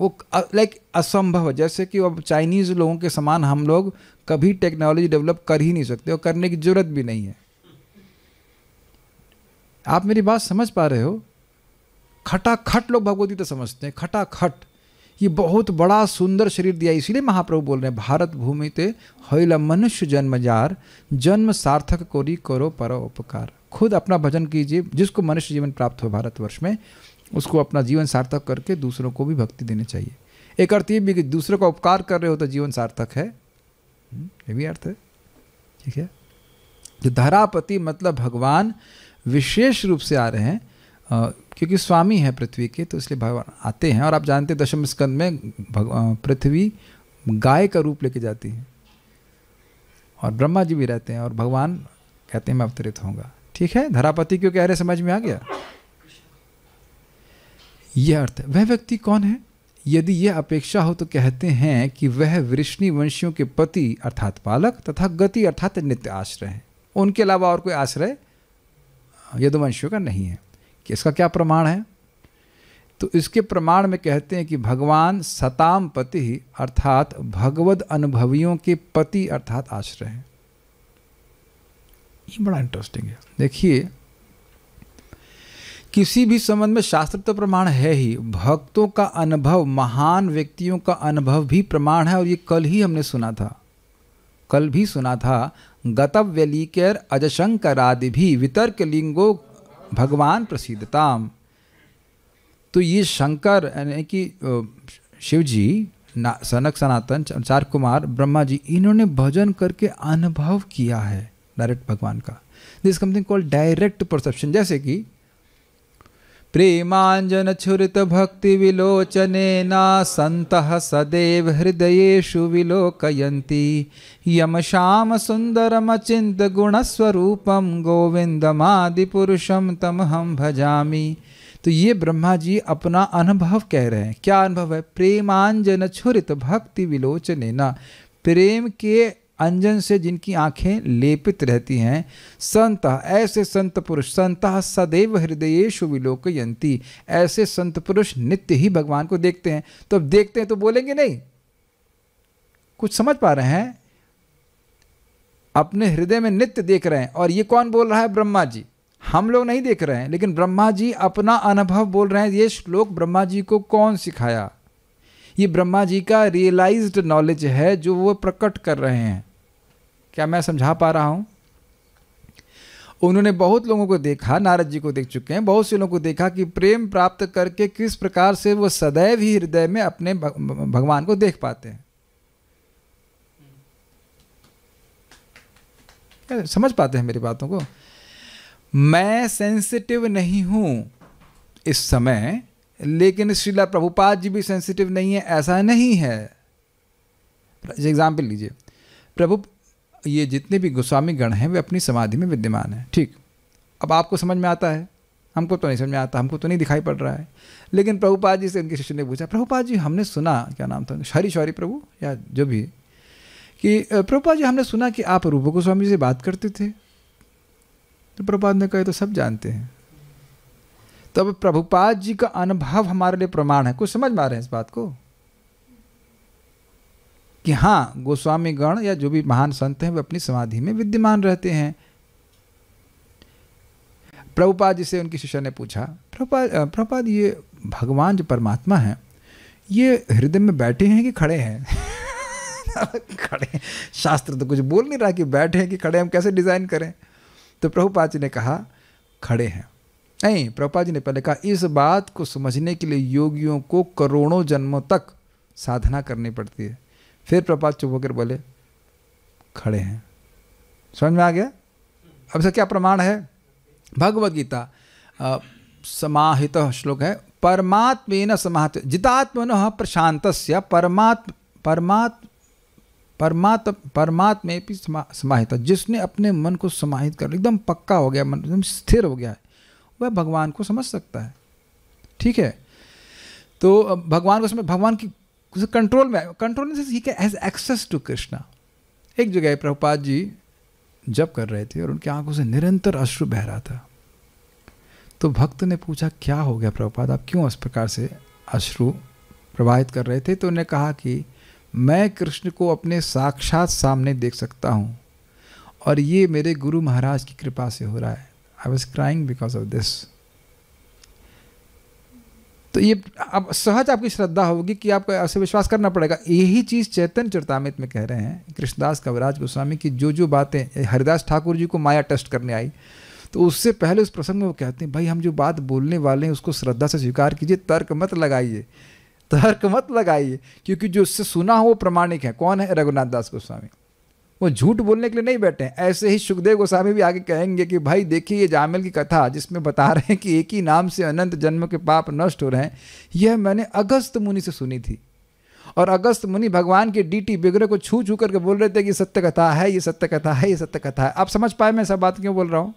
वो लाइक असंभव है। जैसे कि अब चाइनीज़ लोगों के समान हम लोग कभी टेक्नोलॉजी डेवलप कर ही नहीं सकते और करने की जरूरत भी नहीं है। आप मेरी बात समझ पा रहे हो? खटाखट लोग भगवद्गीता समझते हैं, खटाखट। ये बहुत बड़ा सुंदर शरीर दिया, इसीलिए महाप्रभु बोल रहे हैं भारत भूमि ते होइला मनुष्य जन्म जार, जन्म सार्थक कोरी करो परो उपकार। खुद अपना भजन कीजिए, जिसको मनुष्य जीवन प्राप्त हो भारतवर्ष में, उसको अपना जीवन सार्थक करके दूसरों को भी भक्ति देनी चाहिए। एक अर्थ ये भी कि दूसरों का उपकार कर रहे हो तो जीवन सार्थक है, ये भी अर्थ है। ठीक है, जो धरापति मतलब भगवान विशेष रूप से आ रहे हैं, क्योंकि स्वामी है पृथ्वी के, तो इसलिए भगवान आते हैं। और आप जानते हैं दशम स्कंद में पृथ्वी गाय का रूप लेके जाती है, और ब्रह्मा जी भी रहते हैं, और भगवान कहते हैं मैं अवतरित होऊंगा। ठीक है, धरापति क्यों कह रहे, समझ में आ गया? यह अर्थ है। वह व्यक्ति कौन है? यदि यह अपेक्षा हो तो कहते हैं कि वह वृष्णि वंशियों के पति अर्थात पालक तथा गति अर्थात नित्य आश्रय है। उनके अलावा और कोई आश्रय यदुवंशियों का नहीं है। कि इसका क्या प्रमाण है? तो इसके प्रमाण में कहते हैं कि भगवान सताम पति अर्थात भगवद अनुभवियों के पति अर्थात आश्रय है। ये बड़ा इंटरेस्टिंग है। देखिए, किसी भी संबंध में शास्त्र तो प्रमाण है ही, भक्तों का अनुभव, महान व्यक्तियों का अनुभव भी प्रमाण है। और ये कल ही हमने सुना था, कल भी सुना था, गतव्यलीकर अजशंकरादि भी वितर्क लिंगो भगवान प्रसिद्धताम। तो ये शंकर यानी कि शिव जी, सनक सनातन, चार कुमार, ब्रह्मा जी, इन्होंने भजन करके अनुभव किया है डायरेक्ट भगवान का। This something called direct perception. जैसे कि प्रेमांजन छुरित भक्ति विलोचनेना संतः सदैव हृदयेषु विलोकयन्ति यम श्याम सुंदरम अचिंत गुणस्वरूपम गोविंदमादि पुरुषम तमहम भजामि। तो ये ब्रह्मा जी अपना अनुभव कह रहे हैं। क्या अनुभव है? प्रेमांजन छुरित भक्ति विलोचनेना, प्रेम के अंजन से जिनकी आंखें लेपित रहती हैं, संत ऐसे संत पुरुष, संत सदैव हृदयेषु विलोकयन्ति, ऐसे संत पुरुष नित्य ही भगवान को देखते हैं। तो अब देखते हैं तो बोलेंगे नहीं, कुछ समझ पा रहे हैं? अपने हृदय में नित्य देख रहे हैं। और ये कौन बोल रहा है? ब्रह्मा जी। हम लोग नहीं देख रहे हैं, लेकिन ब्रह्मा जी अपना अनुभव बोल रहे हैं। ये श्लोक ब्रह्मा जी को कौन सिखाया? ये ब्रह्मा जी का रियलाइज्ड नॉलेज है जो वो प्रकट कर रहे हैं। क्या मैं समझा पा रहा हूं? उन्होंने बहुत लोगों को देखा, नारद जी को देख चुके हैं, बहुत से लोगों को देखा कि प्रेम प्राप्त करके किस प्रकार से वो सदैव ही हृदय में अपने भगवान को देख पाते हैं। क्या समझ पाते हैं मेरी बातों को? मैं सेंसिटिव नहीं हूं इस समय, लेकिन श्रीला प्रभुपाद जी भी सेंसिटिव नहीं है, ऐसा नहीं है। एग्जाम्पल लीजिए, प्रभु ये जितने भी गोस्वामी गण हैं वे अपनी समाधि में विद्यमान हैं। ठीक, अब आपको समझ में आता है, हमको तो नहीं समझ में आता, हमको तो नहीं दिखाई पड़ रहा है। लेकिन प्रभुपाद जी से उनके शिष्य ने पूछा, प्रभुपाद जी हमने सुना, क्या नाम था, हरि शौरी प्रभु या जो भी, कि प्रभुपाद जी हमने सुना कि आप रूप गोस्वामी से बात करते थे। तो प्रभुपाद ने कहा तो सब जानते हैं। तो अब प्रभुपाद जी का अनुभव हमारे लिए प्रमाण है। कुछ समझ में आ रहे हैं इस बात को कि हाँ, गोस्वामी गण या जो भी महान संत हैं वे अपनी समाधि में विद्यमान रहते हैं। प्रभुपाद जी से उनकी शिष्य ने पूछा, प्रभुपाद ये भगवान जो परमात्मा है ये हृदय में बैठे हैं कि खड़े हैं? खड़े हैं। शास्त्र तो कुछ बोल नहीं रहा कि बैठे हैं कि खड़े, हम कैसे डिजाइन करें? तो प्रभुपाद जी ने कहा खड़े हैं। नहीं, प्रभुपाद जी ने पहले कहा इस बात को समझने के लिए योगियों को करोड़ों जन्मों तक साधना करनी पड़ती है। फिर प्रभुपाद चुप होकर बोले खड़े हैं। समझ में आ गया? अब इसका क्या प्रमाण है? भगवद गीता समाहित श्लोक है, परमात्मेन समाहित जितात्मनः प्रशांतस्य परमात्मे भी समाहित। जिसने अपने मन को समाहित कर एकदम पक्का हो गया, मन एकदम स्थिर हो गया है, वह भगवान को समझ सकता है। ठीक है, तो भगवान को समझ, भगवान की कंट्रोल में, कंट्रोल से ही can has access to Krishna. एक जगह प्रभुपाद जी जप कर रहे थे और उनकी आंखों से निरंतर अश्रु बह रहा था। तो भक्त ने पूछा क्या हो गया प्रभुपाद, आप क्यों इस प्रकार से अश्रु प्रवाहित कर रहे थे? तो उन्होंने कहा कि मैं कृष्ण को अपने साक्षात सामने देख सकता हूँ और ये मेरे गुरु महाराज की कृपा से हो रहा है। I was crying because of this. तो ये अब सहज आपकी श्रद्धा होगी कि आपको ऐसे विश्वास करना पड़ेगा। यही चीज़ चैतन्य चरितामृत में कह रहे हैं कृष्णदास कविराज गोस्वामी की, जो बातें हरिदास ठाकुर जी को माया टेस्ट करने आई, तो उससे पहले उस प्रसंग में वो कहते हैं भाई हम जो बात बोलने वाले हैं उसको श्रद्धा से स्वीकार कीजिए, तर्क मत लगाइए, तर्क मत लगाइए, क्योंकि जो उससे सुना हो वो प्रमाणिक है। कौन है? रघुनाथ दास गोस्वामी। वो झूठ बोलने के लिए नहीं बैठे हैं। ऐसे ही सुखदेव गोस्वामी भी आगे कहेंगे कि भाई देखिए ये जामिल की कथा जिसमें बता रहे हैं कि एक ही नाम से अनंत जन्म के पाप नष्ट हो रहे हैं, यह मैंने अगस्त मुनि से सुनी थी। और अगस्त मुनि भगवान के डीटी बिगड़े को छू छू करके बोल रहे थे कि सत्य कथा है, ये सत्य कथा है, ये सत्य कथा है। आप समझ पाए मैं सब बात क्यों बोल रहा हूँ?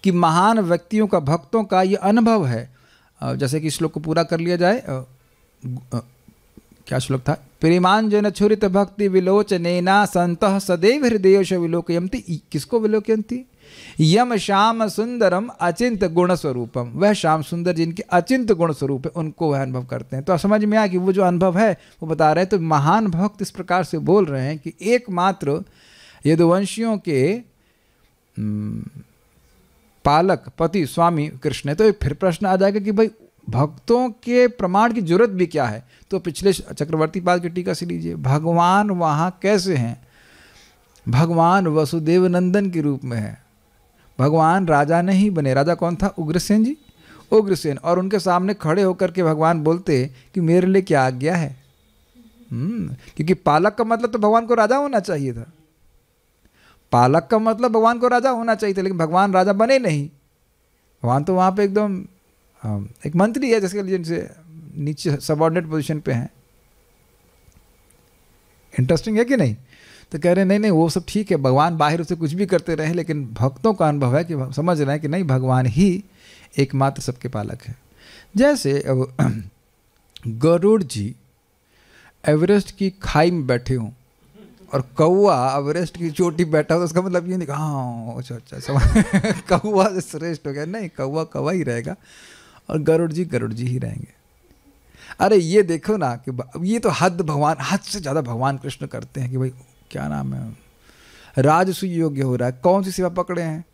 कि महान व्यक्तियों का, भक्तों का ये अनुभव है। जैसे कि श्लोक को पूरा कर लिया जाए, क्या श्लोक था? प्रेमांजन छुरित भक्ति विलोचनेना संतः सदैव हृदयेश विलोकयन्ति। किसको विलोकयन्ति? यम श्याम सुंदरम अचिंत गुण स्वरूपम। वह श्याम सुंदर जिनके अचिंत गुण स्वरूप है उनको वह अनुभव करते हैं। तो समझ में आया कि वो जो अनुभव है वो बता रहे हैं। तो महान भक्त इस प्रकार से बोल रहे हैं कि एकमात्र यदुवंशियों के पालक पति स्वामी कृष्ण है। तो एक फिर प्रश्न आ जाएगा कि भाई भक्तों के प्रमाण की जरूरत भी क्या है? तो पिछले चक्रवर्ती पाद की टीका से लीजिए, भगवान वहाँ कैसे हैं? भगवान वसुदेव नंदन के रूप में है। भगवान राजा नहीं बने। राजा कौन था? उग्रसेन जी, उग्रसेन। और उनके सामने खड़े होकर के भगवान बोलते कि मेरे लिए क्या आज्ञा है? क्योंकि पालक का मतलब तो भगवान को राजा होना चाहिए था। पालक का मतलब भगवान को राजा होना चाहिए था, लेकिन भगवान राजा बने नहीं। भगवान तो वहाँ पे एकदम एक मंत्री है जिसके लिए जिनसे नीचे सबऑर्डिनेट पोजीशन पे हैं। इंटरेस्टिंग है कि नहीं? तो कह रहे नहीं वो सब ठीक है, भगवान बाहर उसे कुछ भी करते रहे, लेकिन भक्तों का अनुभव है कि समझ रहे हैं कि नहीं, भगवान ही एकमात्र सबके पालक है। जैसे अब गरुड़ जी एवरेस्ट की खाई में बैठे हों और कौआ एवरेस्ट की चोटी बैठा हो, तो उसका मतलब ये नहीं कहा हाँ अच्छा कौआ से श्रेष्ठ हो गया। नहीं, कौआ कौआ ही रहेगा और गरुड़ जी ही रहेंगे। अरे ये देखो ना कि ये तो हद से ज़्यादा भगवान कृष्ण करते हैं कि भाई क्या नाम है, राजसूय योग्य हो रहा है। कौन सी सेवा पकड़े हैं?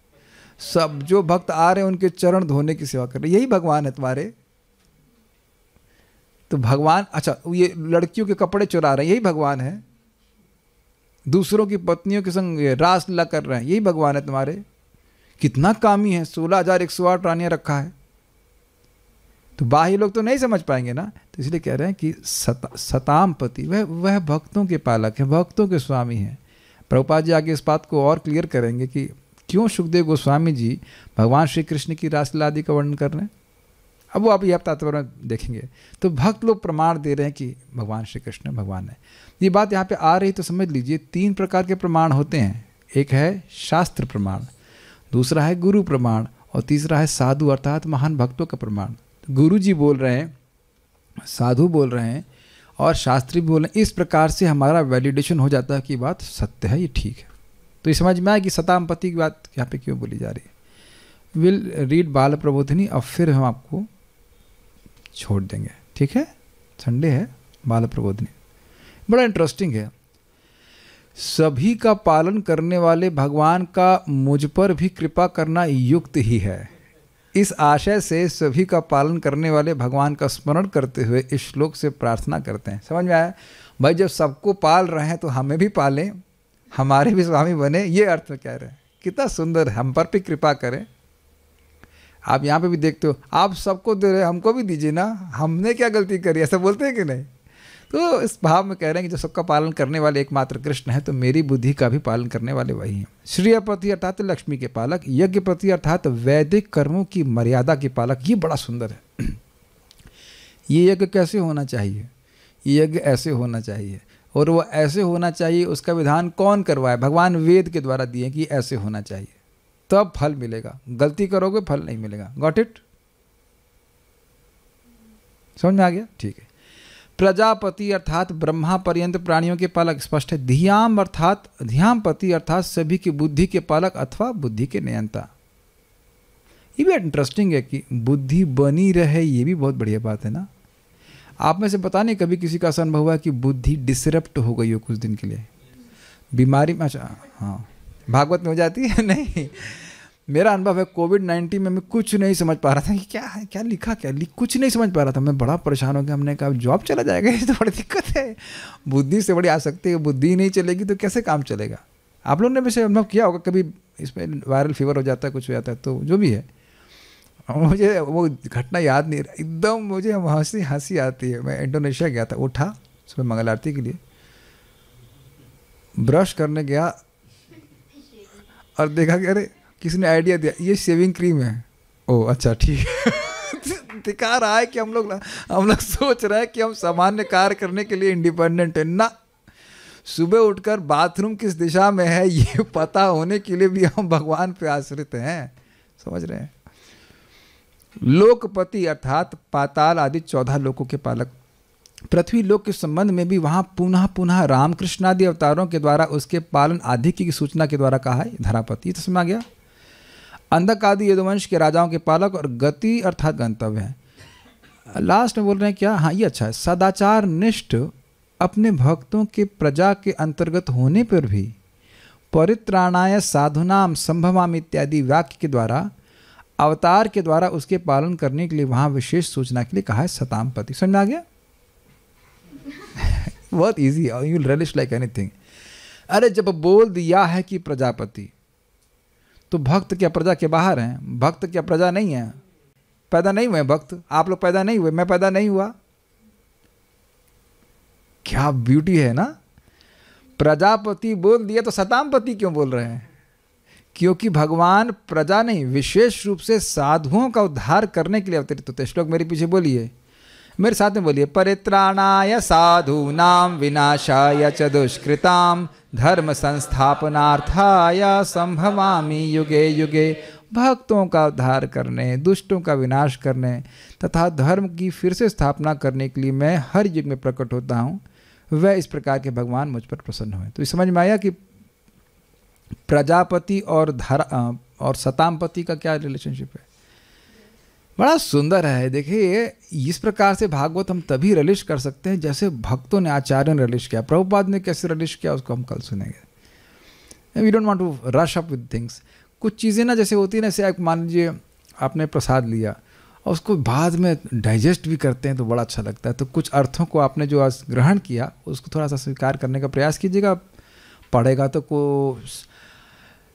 सब जो भक्त आ रहे हैं उनके चरण धोने की सेवा कर रहे हैं। यही भगवान है तुम्हारे। तो भगवान, अच्छा ये लड़कियों के कपड़े चुरा रहे हैं, यही भगवान है। दूसरों की पत्नियों के संग रासलीला कर रहे हैं, यही भगवान है तुम्हारे। कितना कामी है, 16,108 रानियां रखा है। तो बाह्य लोग तो नहीं समझ पाएंगे ना। तो इसलिए कह रहे हैं कि सताम पति वह भक्तों के पालक है, भक्तों के स्वामी हैं। प्रभुपाद जी आगे इस बात को और क्लियर करेंगे कि क्यों सुखदेव गोस्वामी जी भगवान श्री कृष्ण की रासलीला आदि का वर्णन कर रहे हैं। अब वो आप तात्पर्य देखेंगे। तो भक्त लोग प्रमाण दे रहे हैं कि भगवान श्री कृष्ण भगवान है। ये बात यहाँ पे आ रही तो समझ लीजिए 3 प्रकार के प्रमाण होते हैं। एक है शास्त्र प्रमाण, दूसरा है गुरु प्रमाण और तीसरा है साधु अर्थात महान भक्तों का प्रमाण। गुरु जी बोल रहे हैं, साधु बोल रहे हैं और शास्त्री भी बोले, इस प्रकार से हमारा वैलिडेशन हो जाता है कि बात सत्य है, ये ठीक है। तो ये समझ में आया कि सतामपति की बात यहाँ पे क्यों बोली जा रही है। विल रीड बाल प्रबोधिनी, अब फिर हम आपको छोड़ देंगे, ठीक है। संडे है, बाल प्रबोधिनी बड़ा इंटरेस्टिंग है। सभी का पालन करने वाले भगवान का मुझ पर भी कृपा करना युक्त ही है। इस आशय से सभी का पालन करने वाले भगवान का स्मरण करते हुए इस श्लोक से प्रार्थना करते हैं। समझ में आया भाई, जब सबको पाल रहे हैं तो हमें भी पालें, हमारे भी स्वामी बने, ये अर्थ में कह रहे हैं। कितना सुंदर है, हम पर भी कृपा करें। आप यहाँ पे भी देखते हो, आप सबको दे रहे, हमको भी दीजिए ना, हमने क्या गलती करी, ऐसा बोलते हैं कि नहीं। तो इस भाव में कह रहे हैं कि जो सबका पालन करने वाले एकमात्र कृष्ण है, तो मेरी बुद्धि का भी पालन करने वाले वही हैं। श्रेयपति अर्थात लक्ष्मी के पालक, यज्ञपति अर्थात वैदिक कर्मों की मर्यादा के पालक। ये बड़ा सुंदर है। ये यज्ञ कैसे होना चाहिए, ये यज्ञ ऐसे होना चाहिए, और वो ऐसे होना चाहिए, उसका विधान कौन करवाए, भगवान वेद के द्वारा दिए कि ऐसे होना चाहिए, तब फल मिलेगा। गलती करोगे फल नहीं मिलेगा। गॉट इट, समझ में आ गया, ठीक है। प्रजापति अर्थात ब्रह्मा पर्यंत प्राणियों के पालक, स्पष्ट है। धियाम अर्थात ध्यामपति अर्थात सभी की बुद्धि के पालक अथवा बुद्धि के नियंता। ये भी इंटरेस्टिंग है कि बुद्धि बनी रहे, ये भी बहुत बढ़िया बात है ना। आप में से पता नहीं कभी किसी का ऐसा अनुभव हुआ कि बुद्धि डिसरप्ट हो गई हो कुछ दिन के लिए, बीमारी में। अच्छा हाँ, भागवत में हो जाती है। नहीं, मेरा अनुभव है कोविड-19 में मैं कुछ नहीं समझ पा रहा था कि क्या है, क्या लिखा, कुछ नहीं समझ पा रहा था। मैं बड़ा परेशान हो गया। हमने कहा जॉब चला जाएगा, ये तो बड़ी दिक्कत है। बुद्धि से बड़ी आसक्ति है, बुद्धि नहीं चलेगी तो कैसे काम चलेगा। आप लोगों ने वैसे अनुभव किया होगा, कभी इसमें वायरल फीवर हो जाता है, कुछ हो जाता है, तो जो भी है, मुझे वो घटना याद नहीं रहा एकदम। मुझे हंसी आती है। मैं इंडोनेशिया गया था, उठा सुबह मंगल आरती के लिए, ब्रश करने गया और देखा कि अरे किसी ने आइडिया दिया ये शेविंग क्रीम है। ओ अच्छा ठीक है। दिखा रहा है कि हम लोग सोच रहे हैं कि हम सामान्य कार्य करने के लिए इंडिपेंडेंट है ना। सुबह उठकर बाथरूम किस दिशा में है ये पता होने के लिए भी हम भगवान पे आश्रित हैं। समझ रहे हैं। लोकपति अर्थात पाताल आदि 14 लोकों के पालक। पृथ्वी लोक के संबंध में भी वहाँ पुनः पुनः रामकृष्ण आदि अवतारों के द्वारा उसके पालन आदि की सूचना के द्वारा कहा है धरापति। तो समझ गया। अंधक आदि यदुवंश के राजाओं के पालक और गति अर्थात गंतव्य है। लास्ट में बोल रहे हैं क्या, हाँ ये अच्छा है। सदाचार निष्ठ अपने भक्तों के प्रजा के अंतर्गत होने पर भी परित्राणाय साधुनाम संभवाम इत्यादि वाक्य के द्वारा अवतार के द्वारा उसके पालन करने के लिए वहाँ विशेष सूचना के लिए कहा है सतामपति। समझ आ गया। बहुत easy, you will relish like anything. अरे जब बोल दिया है कि प्रजापति, तो भक्त क्या प्रजा के बाहर हैं? भक्त क्या प्रजा नहीं है? पैदा नहीं हुए भक्त, आप लोग पैदा नहीं हुए, मैं पैदा नहीं हुआ। क्या ब्यूटी है ना। प्रजापति बोल दिया तो सतामपति क्यों बोल रहे हैं? क्योंकि भगवान प्रजा नहीं, विशेष रूप से साधुओं का उद्धार करने के लिए अवतरित होते। श्लोक मेरे पीछे बोलिए, मेरे साथ में बोलिए। परित्राणाय साधूनां विनाशाय च दुष्कृतां धर्म संस्थापनार्थाय संभवामि युगे युगे। भक्तों का उद्धार करने, दुष्टों का विनाश करने तथा धर्म की फिर से स्थापना करने के लिए मैं हर युग में प्रकट होता हूँ। वह इस प्रकार के भगवान मुझ पर प्रसन्न हुए। तो समझ में आया कि प्रजापति और सतामपति का क्या रिलेशनशिप है। बड़ा सुंदर है। देखिए इस प्रकार से भागवत हम तभी रिलीज कर सकते हैं जैसे भक्तों ने, आचार्यों ने रिलीज किया। प्रभुपाद ने कैसे रिलीज किया उसको हम कल सुनेंगे। We don't want to rush up with things. कुछ चीज़ें ना जैसे होती है ना, जैसे मान लीजिए आपने प्रसाद लिया और उसको बाद में डाइजेस्ट भी करते हैं तो बड़ा अच्छा लगता है। तो कुछ अर्थों को आपने जो आज ग्रहण किया उसको थोड़ा सा स्वीकार करने का प्रयास कीजिएगा। पढ़ेगा तो को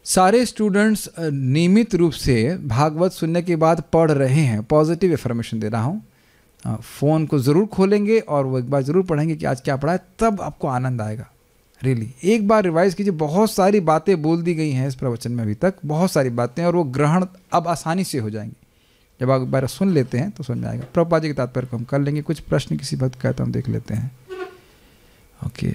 सारे स्टूडेंट्स नियमित रूप से भागवत सुनने के बाद पढ़ रहे हैं। पॉजिटिव इन्फॉर्मेशन दे रहा हूँ। फ़ोन को ज़रूर खोलेंगे और वो एक बार ज़रूर पढ़ेंगे कि आज क्या पढ़ा है, तब आपको आनंद आएगा। रियली एक बार रिवाइज कीजिए। बहुत सारी बातें बोल दी गई हैं इस प्रवचन में अभी तक, बहुत सारी बातें, और वो ग्रहण अब आसानी से हो जाएंगी। जब आप एक बार सुन लेते हैं तो समझ में आएगा। प्रभुपाद जी के तात्पर्य को हम कर लेंगे। कुछ प्रश्न किसी भक्त का तो हम देख लेते हैं। ओके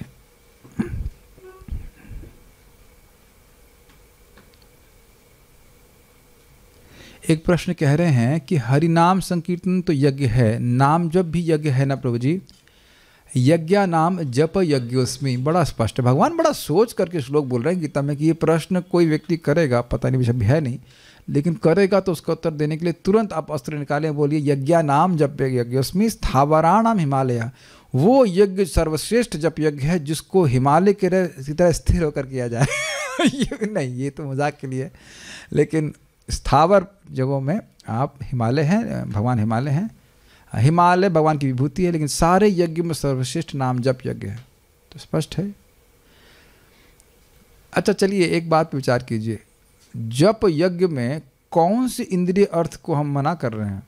एक प्रश्न कह रहे हैं कि हरि नाम संकीर्तन तो यज्ञ है, नाम जब भी यज्ञ है ना प्रभु जी। यज्ञा नाम जप यज्ञोस्मि, बड़ा स्पष्ट है। भगवान बड़ा सोच करके श्लोक बोल रहे हैं गीता में कि ये प्रश्न कोई व्यक्ति करेगा, पता नहीं विषय है नहीं, लेकिन करेगा तो उसका उत्तर देने के लिए तुरंत आप अस्त्र निकालें, बोलिए यज्ञा नाम जप यज्ञोस्मि स्थावराणाम हिमालय। वो यज्ञ सर्वश्रेष्ठ जप यज्ञ है जिसको हिमालय की तरह स्थिर होकर किया जाए। नहीं, ये तो मजाक के लिए, लेकिन स्थावर जगहों में आप हिमालय हैं, भगवान हिमालय हैं, हिमालय भगवान की विभूति है, लेकिन सारे यज्ञ में सर्वश्रेष्ठ नाम जप यज्ञ है, तो स्पष्ट है। अच्छा चलिए एक बात विचार कीजिए, जप यज्ञ में कौन सी इंद्रिय अर्थ को हम मना कर रहे हैं?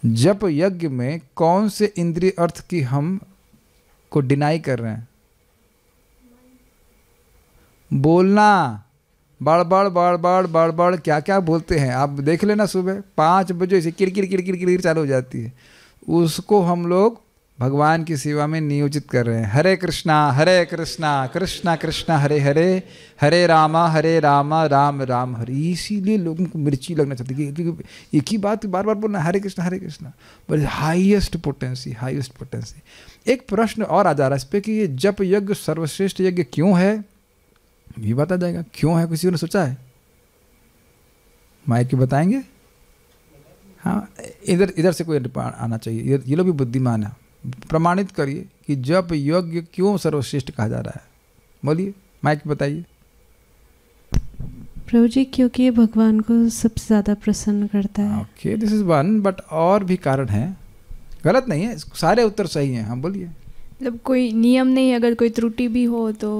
जप यज्ञ में कौन से इंद्रिय अर्थ की हम को डिनाई कर रहे हैं? बोलना, बड़ बड़ क्या क्या बोलते हैं आप देख लेना, सुबह 5 बजे से किरकिर चालू हो जाती है, उसको हम लोग भगवान की सेवा में नियोजित कर रहे हैं। हरे कृष्णा कृष्णा कृष्णा हरे हरे, हरे रामा राम राम हरे। इसीलिए लोगों को मिर्ची लगना चाहती है क्योंकि एक ही बात बार बार बोलना, हरे कृष्णा, बट हाईएस्ट पोटेंसी। एक प्रश्न और आ जा रहा है इस पर कि ये जप यज्ञ सर्वश्रेष्ठ यज्ञ क्यों है, ये बता जाएगा क्यों है, किसी ने सोचा है? माइक बताएंगे? हाँ, इधर से कोई आना चाहिए, ये लोग भी बुद्धिमान है, प्रमाणित करिए कि जप यज्ञ क्यों सर्वश्रेष्ठ कहा जा रहा है। बोलिए, माइक बताइए। प्रभु जी, क्योंकि ये भगवान को सबसे ज़्यादा प्रसन्न करता है। Okay, this is one, but और भी कारण है, गलत नहीं है, सारे उत्तर सही हैं। हाँ बोलिए। मतलब कोई नियम नहीं, अगर कोई त्रुटि भी हो तो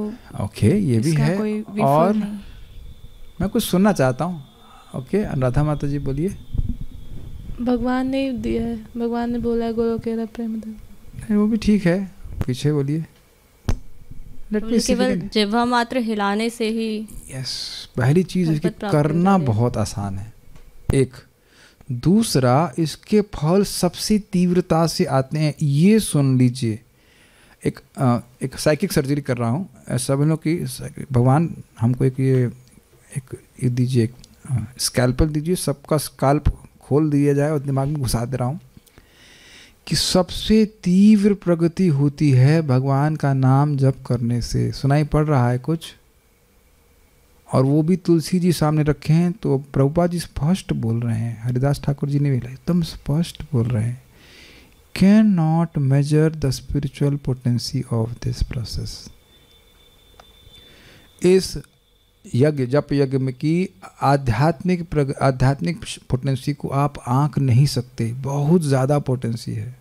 ओके, ये भी है। और मैं कुछ सुनना चाहता हूँ। ओके, अनुराधा माता जी बोलिए। भगवान ने दिया है, भगवान ने बोला गोलोकेरा प्रेम। वो भी ठीक है, पीछे बोलिए। केवल जिह्वा मात्र हिलाने से ही। यस, पहली चीज है कि करना बहुत आसान है, एक। दूसरा, इसके फल सबसे तीव्रता से आते हैं। ये सुन लीजिए, एक साइकिक सर्जरी कर रहा हूँ, सब लोग की भगवान हमको एक दीजिए, एक स्कैल्पल दीजिए, सबका स्कैल्प खोल दिया जाए और दिमाग में घुसा दे रहा हूँ कि सबसे तीव्र प्रगति होती है भगवान का नाम जप करने से। सुनाई पड़ रहा है कुछ? और वो भी तुलसी जी सामने रखे हैं, तो प्रभुपाद जी स्पष्ट बोल रहे हैं, हरिदास ठाकुर जी ने भी एकदम स्पष्ट बोल रहे हैं, can not measure the spiritual potency of this process. इस यज्ञ जप यज्ञ में की आध्यात्मिक पोटेंसी को आप आंक नहीं सकते, बहुत ज़्यादा पोटेंसी है,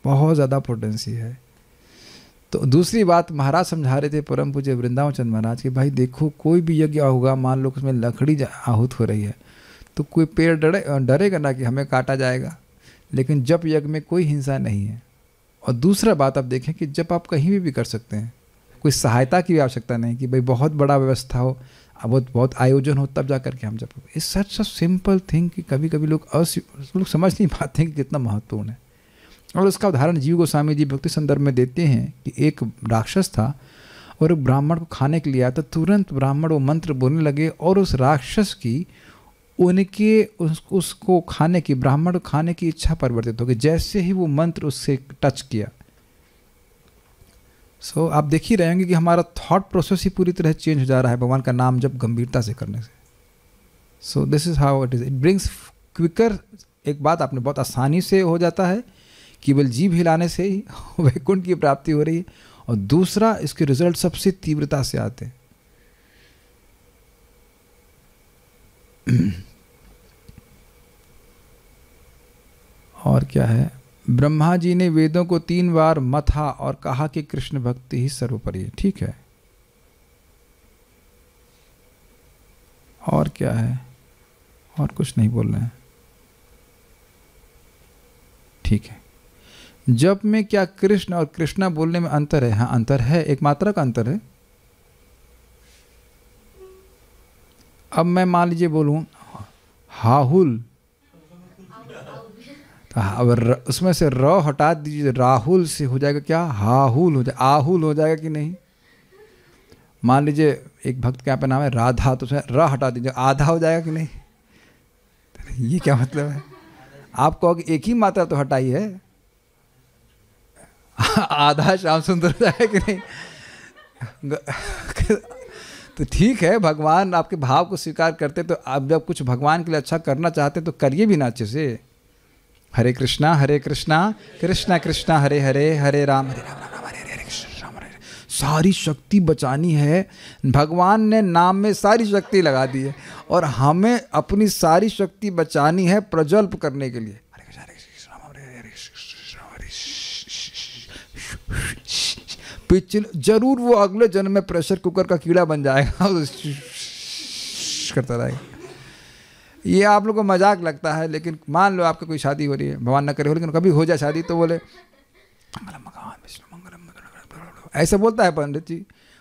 बहुत ज़्यादा पोटेंसी है। तो दूसरी बात महाराज समझा रहे थे परम पूज्य वृंदावन चंद महाराज के, भाई देखो कोई भी यज्ञ होगा, मान लो उसमें लकड़ी आहूत हो रही है, तो कोई पेड़ डरेगा ना कि हमें काटा जाएगा, लेकिन जप यज्ञ में कोई हिंसा नहीं है। और दूसरा बात आप देखें कि जब आप कहीं भी कर सकते हैं, कोई सहायता की भी आवश्यकता नहीं कि भाई बहुत बड़ा व्यवस्था हो, बहुत आयोजन हो तब जा करके हम जप। It's such a simple thing कि कभी कभी लोग समझ नहीं पाते हैं कि कितना महत्वपूर्ण है। और उसका उदाहरण जीव गोस्वामी जी भक्ति संदर्भ में देते हैं कि एक राक्षस था और एक ब्राह्मण को खाने के लिए आया, तो तुरंत ब्राह्मण वो मंत्र बोलने लगे और उस राक्षस की उसको खाने की, ब्राह्मण को खाने की इच्छा परिवर्तित हो गई जैसे ही वो मंत्र उससे टच किया। सो आप देख ही रहेंगे कि हमारा थॉट प्रोसेस ही पूरी तरह चेंज हो जा रहा है भगवान का नाम जब गंभीरता से करने से। So this is how it is, it brings quicker. एक बात आपने बहुत आसानी से हो जाता है, केवल जीभ हिलाने से ही वैकुंठ की प्राप्ति हो रही है। और दूसरा, इसके रिजल्ट सबसे तीव्रता से आते हैं। और क्या है, ब्रह्मा जी ने वेदों को 3 बार मथा और कहा कि कृष्ण भक्ति ही सर्वोपरि है। ठीक है, और क्या है, और कुछ नहीं बोल रहे हैं। ठीक है, जप में क्या कृष्ण और कृष्णा बोलने में अंतर है? हाँ अंतर है, एक मात्रा का अंतर है। अब मैं मान लीजिए बोलूं हाहुल, तो अब उसमें से र हटा दीजिए, राहुल से हो जाएगा क्या? हाहुल हो जाएगा, आहुल हो जाएगा कि नहीं? मान लीजिए एक भक्त के यहाँ पे नाम है राधा, तो उसमें र हटा दीजिए, आधा हो जाएगा कि नहीं? ये क्या मतलब है? आप कहोगे एक ही मात्रा तो हटाई है, आधा श्याम सुंदर है कि नहीं? तो ठीक है, भगवान आपके भाव को स्वीकार करते, तो आप जब कुछ भगवान के लिए अच्छा करना चाहते तो करिए भी ना अच्छे से। हरे कृष्णा कृष्णा कृष्णा हरे हरे, हरे राम राम हरे हरे, हरे कृष्ण राम हरे हरे। सारी शक्ति बचानी है, भगवान ने नाम में सारी शक्ति लगा दी है, और हमें अपनी सारी शक्ति बचानी है प्रज्वल्प करने के लिए। पिछले जरूर वो अगले जन्म में प्रेशर कुकर का कीड़ा बन जाएगा, करता रहेगा। ये आप लोगों को मजाक लगता है, लेकिन मान लो आपकी कोई शादी हो रही है, भगवान न करे हो, लेकिन कभी हो जाए शादी तो बोले मंगलम भगवान विष्णु मंगलम, ऐसे बोलता है पंडित जी,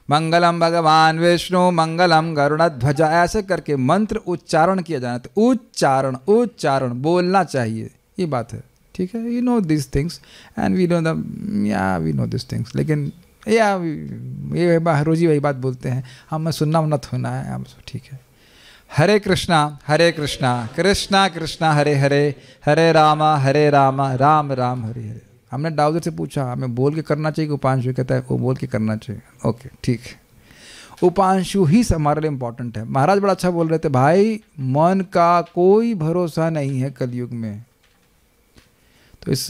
मंगलम भगवान विष्णु मंगलम गरुड़ध्वज, ऐसे करके मंत्र उच्चारण किया जाना। तो उच्चारण बोलना चाहिए, ये बात है, ठीक है। You know this things and we know we know this things, लेकिन ये रोजी वही बात बोलते हैं, हमें सुनना मत होना है, हम ठीक है। हरे कृष्णा कृष्णा कृष्णा हरे हरे, हरे राम राम राम हरे हरे। हमने दाऊद से पूछा हमें बोल के करना चाहिए, उपांशु कहता है वो बोल के करना चाहिए। ओके ठीक है, उपांशु ही हमारे लिए इम्पोर्टेंट है। महाराज बड़ा अच्छा बोल रहे थे, भाई मन का कोई भरोसा नहीं है कलयुग में, तो इस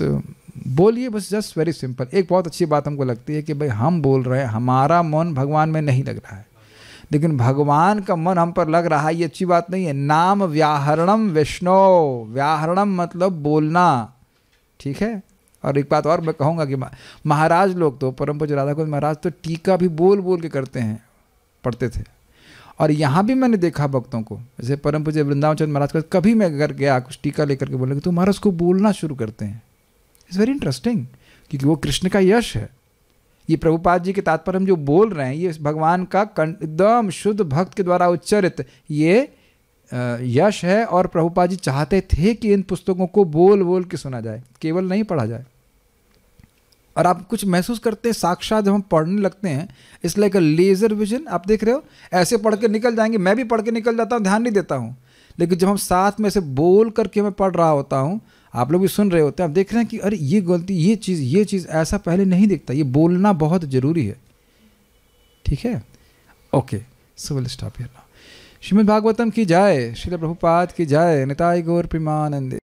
बोलिए बस, जस्ट वेरी सिंपल। एक बहुत अच्छी बात हमको लगती है कि भाई हम बोल रहे हैं, हमारा मन भगवान में नहीं लग रहा है, लेकिन भगवान का मन हम पर लग रहा है, ये अच्छी बात नहीं है। नाम व्याहरणम विष्णु, व्याहरणम मतलब बोलना, ठीक है। और एक बात और मैं कहूँगा कि महाराज लोग तो, परम पूज्य राधा कुंज महाराज तो टीका भी बोल बोल के करते हैं, पढ़ते थे। और यहाँ भी मैंने देखा भक्तों को, जैसे परम पूज्य वृंदावन चंद्र महाराज का कभी मैं अगर गया कुछ टीका लेकर के बोलेंगे तो महाराज को बोलना शुरू करते हैं। इट्स वेरी इंटरेस्टिंग, क्योंकि वो कृष्ण का यश है। ये प्रभुपाद जी के तात्पर्य हम जो बोल रहे हैं, ये भगवान का एकदम शुद्ध भक्त के द्वारा उच्चारित ये यश है। और प्रभुपाद जी चाहते थे कि इन पुस्तकों को बोल बोल के सुना जाए, केवल नहीं पढ़ा जाए। और आप कुछ महसूस करते हैं साक्षात जब हम पढ़ने लगते हैं, it's like a laser vision. आप देख रहे हो, ऐसे पढ़ के निकल जाएंगे, मैं भी पढ़ के निकल जाता हूँ, ध्यान नहीं देता हूँ, लेकिन जब हम साथ में से बोल करके मैं पढ़ रहा होता हूँ, आप लोग भी सुन रहे होते हैं, आप देख रहे हैं कि अरे ये गलती, ये चीज़ ऐसा पहले नहीं दिखता। ये बोलना बहुत ज़रूरी है, ठीक है। Okay, so will stop here now. Shrimad Bhagavatam की जय, श्रील प्रभुपाद की जय, निताय गौर प्रेमानंदे।